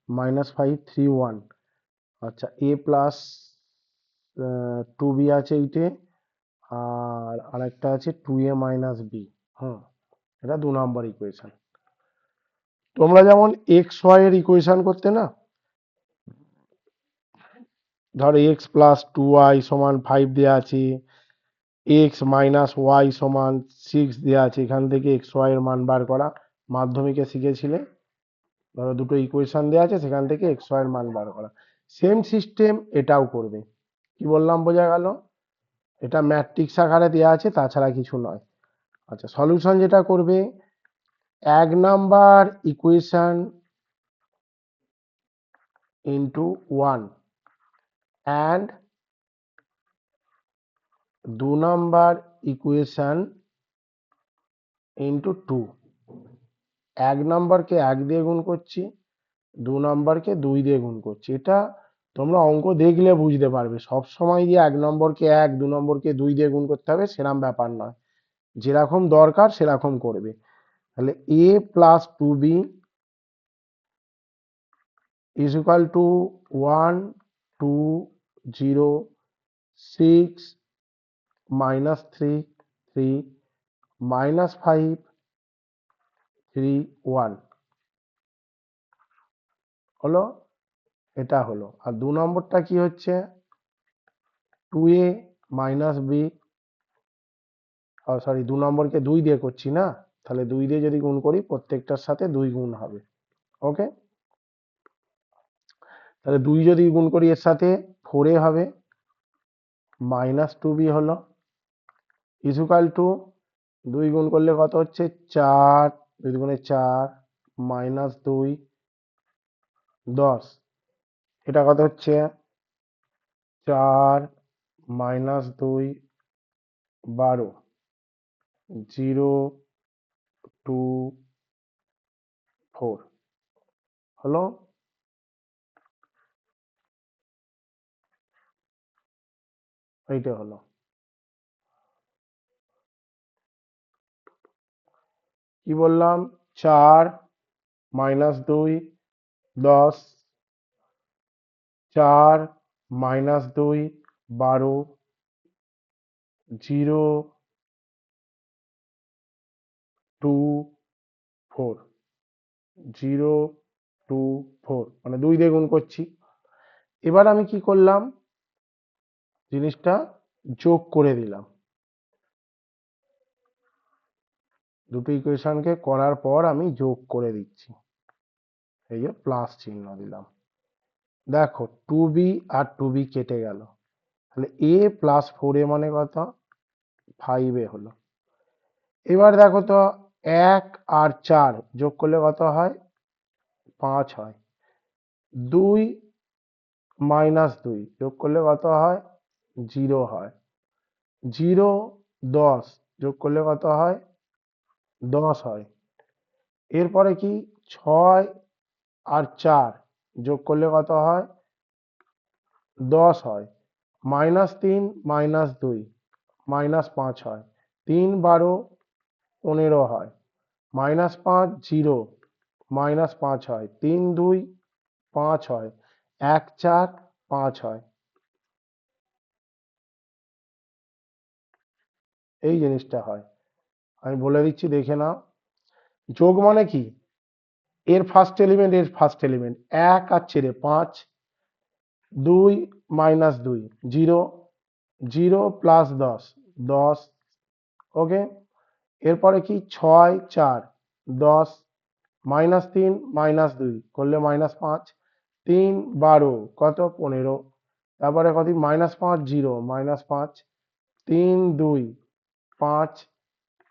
A: minus 5 3 1। আচ্ছা a প্লাস 2b আছে এইটে, আর আরেকটা আছে 2a মাইনাস b। হুম, এটা 2 নম্বর ইকুয়েশন। তোমরা যেমন এক্স ওয়াই এর ইকুয়েশন করতে না, ধরো এক্স প্লাস 2y সমান 5 দেওয়া আছে, এক্স মাইনাস ওয়াই সমান 6 দেওয়া আছে, এখান থেকে এক্স ওয়াই এর মান বার করা, মাধ্যমিকে শিখেছিলে। ধরো দুটো ইকুয়েশন দেওয়া আছে, সেখান থেকে এক্স ওয়াই এর মান বার করা। সেম সিস্টেম এটাও করবে। কি বললাম বোঝা গেল? এটা ম্যাট্রিক্স আকারে দেওয়া আছে, তাছাড়া কিছু নয়। আচ্ছা, সলিউশন যেটা করবে, 1 number equation into 1 and 2 number equation into 2। 1 নাম্বারকে 1 দিয়ে গুণ করছি, 2 নাম্বারকে 2 দিয়ে গুণ করছি। এটা তোমরা অঙ্ক দেখলে বুঝতে পারবে। সব সময় যে 1 নম্বরকে 1, 2 নম্বরকে 2 দিয়ে গুণ করতে হবে সেরকম ব্যাপার নয়, যেরকম দরকার সেরকম করবে। তাহলে a plus 2b is equal to 1 2 0 6 minus 3 3 minus 5 3 1 হলো। এটা হলো। আর 2 নম্বরটা কি হচ্ছে, 2a মাইনাস b, সরি 2 নম্বরকে 2 দিয়ে করছি না, তাহলে 2 দিয়ে যদি গুণ করি প্রত্যেকটার সাথে 2 গুণ হবে। ওকে, তাহলে 2 যদি গুণ করি এর সাথে 4a হবে, মাইনাস 2b হলো, ইকুয়াল টু 2 গুণ করলে কত হচ্ছে 4, 2 দুগুণে 4 মাইনাস 2 10, এটা কত হচ্ছে 4 মাইনাস 2 12 0 2 4 হলো। এইটা হলো। কি বললাম, 4 মাইনাস 2 10, 4 মাইনাস 2 12 0 2 4, 0 2 4, মানে 2 দিয়ে গুণ করছি। এবার আমি কি করলাম, জিনিসটা যোগ করে দিলাম। দুটো ইকুয়েশনকে করার পর আমি যোগ করে দিচ্ছি, এই যে প্লাস চিহ্ন দিলাম। দেখো 2b আর 2b কেটে গেল, তাহলে a প্লাস 4a মানে কত, 5a হলো। এবার দেখো তো 1 আর 4 যোগ করলে কত হয়, 5 হয়। 2 মাইনাস 2 যোগ করলে কত হয়, 0 হয়। 0 10 যোগ করলে কত হয়, 10 হয়। এরপরে কি 6 আর 4 যোগ করলে কত হয়, 10 হয়। মাইনাস 3 মাইনাস 2 মাইনাস 5 হয়। 3 12 15 হয়। মাইনাস 5 0 মাইনাস 5 হয়। 3 2 5 হয়। 1 4 5 হয়। এই জিনিসটা হয়। আমি বলে দিচ্ছি, দেখে নাও। যোগ মানে কি, এর ফার্স্ট এলিমেন্ট এর ফার্স্ট এলিমেন্ট, 1 আর ছেড়ে 5, 2 মাইনাস 2 0, 0 প্লাস 10 10। ওকে, এরপরে কি 6 4 10, মাইনাস 3 মাইনাস 2 করলে মাইনাস 5, 3 12 কত 15, তারপরে কত মাইনাস 5 0 মাইনাস 5, 3 2 5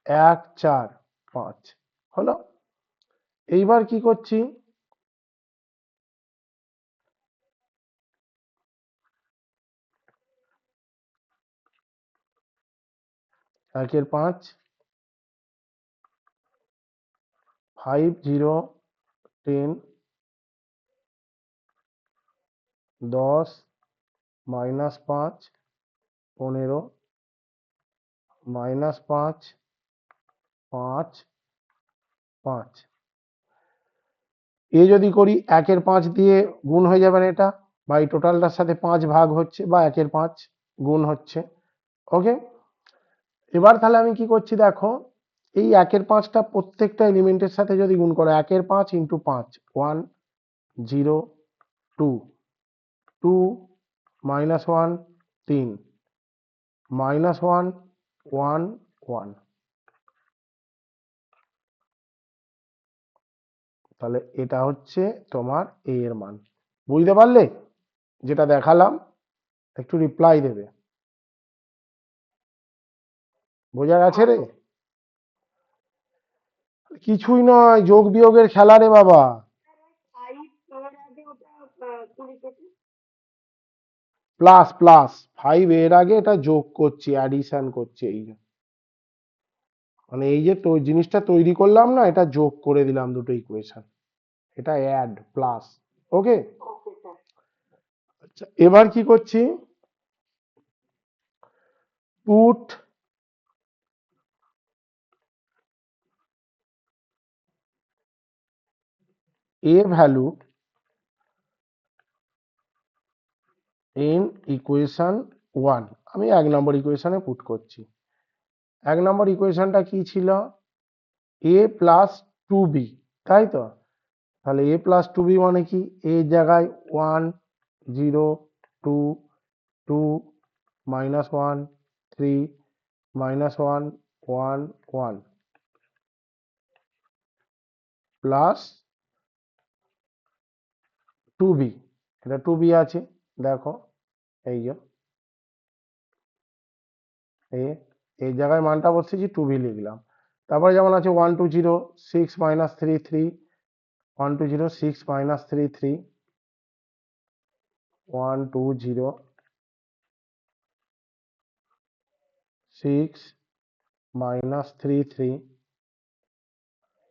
A: 1 4 5 হলো। এইবার কি করছি, একের 5 5 0 10, 10, -5, 15, -5, 5, 5। এ যদি করি 1-এর 5 দিয়ে গুণ হয়ে যাবে না এটা, বা এই টোটালটার সাথে 5 ভাগ হচ্ছে বা 1-এর 5 গুণ হচ্ছে। ওকে, এবার তাহলে আমি কি করছি দেখো, এই 1-এর 5টা প্রত্যেকটা এলিমেন্টের সাথে যদি গুণ করো, 1-এর 5 ইন্টু 5, 1, 0, 2, 2, -1, 3, -1, 1, 1। তাহলে এটা হচ্ছে তোমার এ এর মান। বুঝতে পারলে যেটা দেখালাম? একটু রিপ্লাই দেবে। বোঝা গেছে রে? কিছুই নয়, যোগ বিয়োগের খেলা রে বাবা। প্লাস প্লাস 5 এর আগে এটা যোগ করছি, অ্যাডিশন করছি। এই মানে এই যে তো জিনিসটা তৈরি করলাম না, এটা যোগ করে দিলাম দুটো ইকুয়েশন, এটা অ্যাড প্লাস। ওকে, আচ্ছা এবার কি করছি, put a value in equation 1। আমি 1 নম্বর ইকুয়েশনে পুট করছি। 1 নম্বর ইকুয়েশনটা কি ছিল? a প্লাস 2b, তাই তো? তাহলে a প্লাস 2b মানে কি, এর জায়গায় 1, 0, 2, 2, -1, 3, -1, 1, 1 প্লাস 2b। এটা 2b আছে, দেখো এই যে এই জায়গায় মানটা বসিয়েছি, 2b লিখলাম। তারপরে যেমন আছে 1, 2, 0, 6, -3, 3, 1, 2, 0, 6, -3, 3, 1, 2, 0, 6, -3, 3,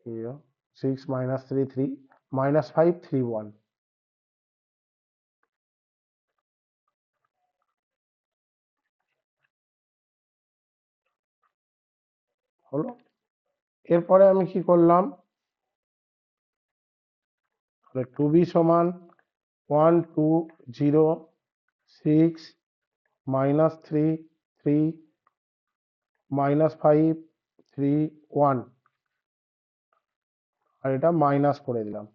A: 0, 6, -3, 3, -5, 3, 1। হলো। এরপরে আমি কি করলাম, 2b সমান 1, 2, 0, 6, -3, 3, -5, 3, 1, আর এটা মাইনাস করে দিলাম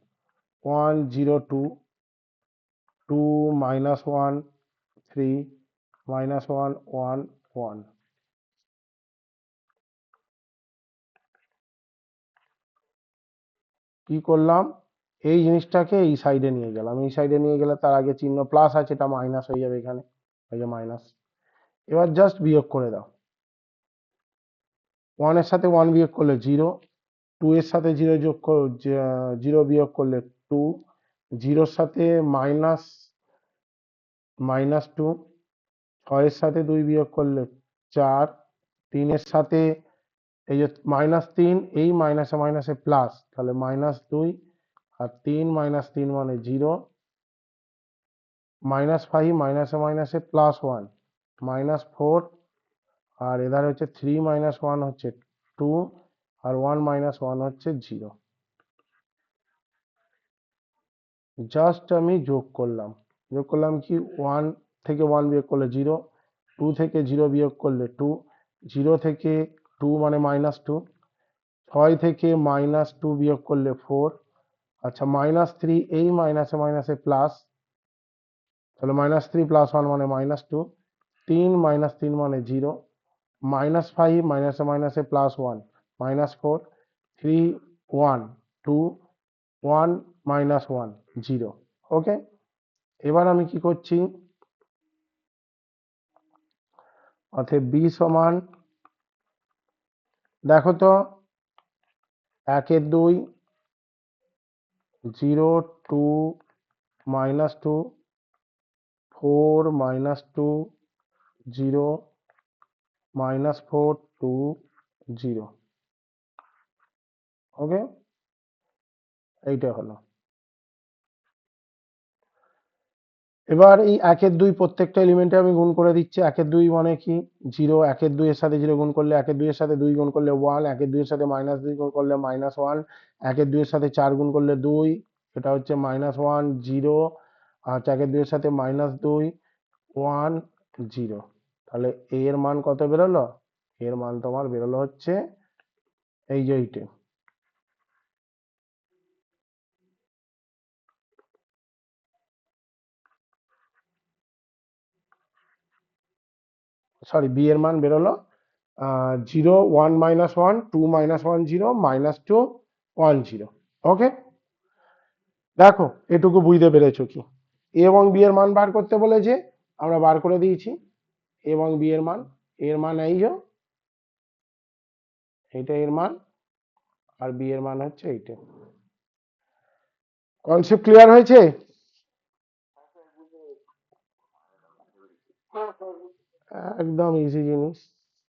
A: 1, 0, 2, 2, -1, 3, -1, 1, 1। কি করলাম, এই জিনিসটাকে এই সাইডে নিয়ে গেলাম, এই সাইডে নিয়ে গেলে তার আগে চিহ্ন প্লাস আছে, এটা মাইনাস হয়ে যাবে এখানে, এই যে মাইনাস। এবার জাস্ট বিয়োগ করে দাও, 1 এর সাথে 1 বিয়োগ করলে 0, 2 এর সাথে 0 যোগ 0 বিয়োগ করলে 2, 0 সাথে মাইনাস -2, 6 এর সাথে 2 বিয়োগ করলে 4, 3 এর সাথে এই যে -3, এই মাইনাসে মাইনাসে প্লাস, তাহলে -2, আর 3, -3 মানে 0, -5, মাইনাসে মাইনাসে +1, -4, আর এধারে হচ্ছে 3, -1 হচ্ছে 2, আর 1, -1 হচ্ছে 0। জাস্ট আমি যোগ করলাম, কি 1 থেকে 1 বিয়োগ করলে 0, 2 থেকে 0 বিয়োগ করলে 2, 0 থেকে 2 মানে -2, 6 থেকে -2 বিয়োগ করলে 4, আচ্ছা -3, এই মাইনাসে মাইনাসে প্লাস, তাহলে -3 +1 মানে -2, 3, -3 মানে 0, -5, মাইনাসে মাইনাসে +1, -4, 3, 1, 2, 1, -1, 0। ওকে, এবার আমি কি করছি, অতএব b সমান, দেখো তো 1-এর 2, 0, 2, -2, 4, -2, 0, -4, 2, 0। ওকে, এইটা হলো। এবার এই একের দুই প্রত্যেকটা এলিমেন্টে আমি গুণ করে দিচ্ছি। একের দুই মানে কি, জিরো। একের দুইয়ের সাথে জিরো গুণ করলে, একের দুইয়ের সাথে দুই গুণ করলে ওয়ান, একের দুইয়ের সাথে মাইনাস দুই গুণ করলে মাইনাস ওয়ান, একের দুইয়ের সাথে চার গুণ করলে দুই, এটা হচ্ছে মাইনাস ওয়ান, জিরো। আর একের দুইয়ের সাথে মাইনাস দুই, ওয়ান, জিরো। তাহলে এর মান কত বেরোলো? এর মান তোমার বেরোলো হচ্ছে এই যে এইটে। সরি, বি এর মান বেরোলো zero, one minus one, two minus one, zero, minus two, one, zero. Okay, দেখো এটুকু বুঝতে পেরেছো কি? এ এবং বি এর মান বার করতে বলেছে, আমরা বার করে দিয়েছি এ এবং বি এর মান। এর মান এই যে এইটা এর মান, আর বি এর মান হচ্ছে এইটা। কনসেপ্ট ক্লিয়ার হয়েছে? একদম ইজি জিনিস।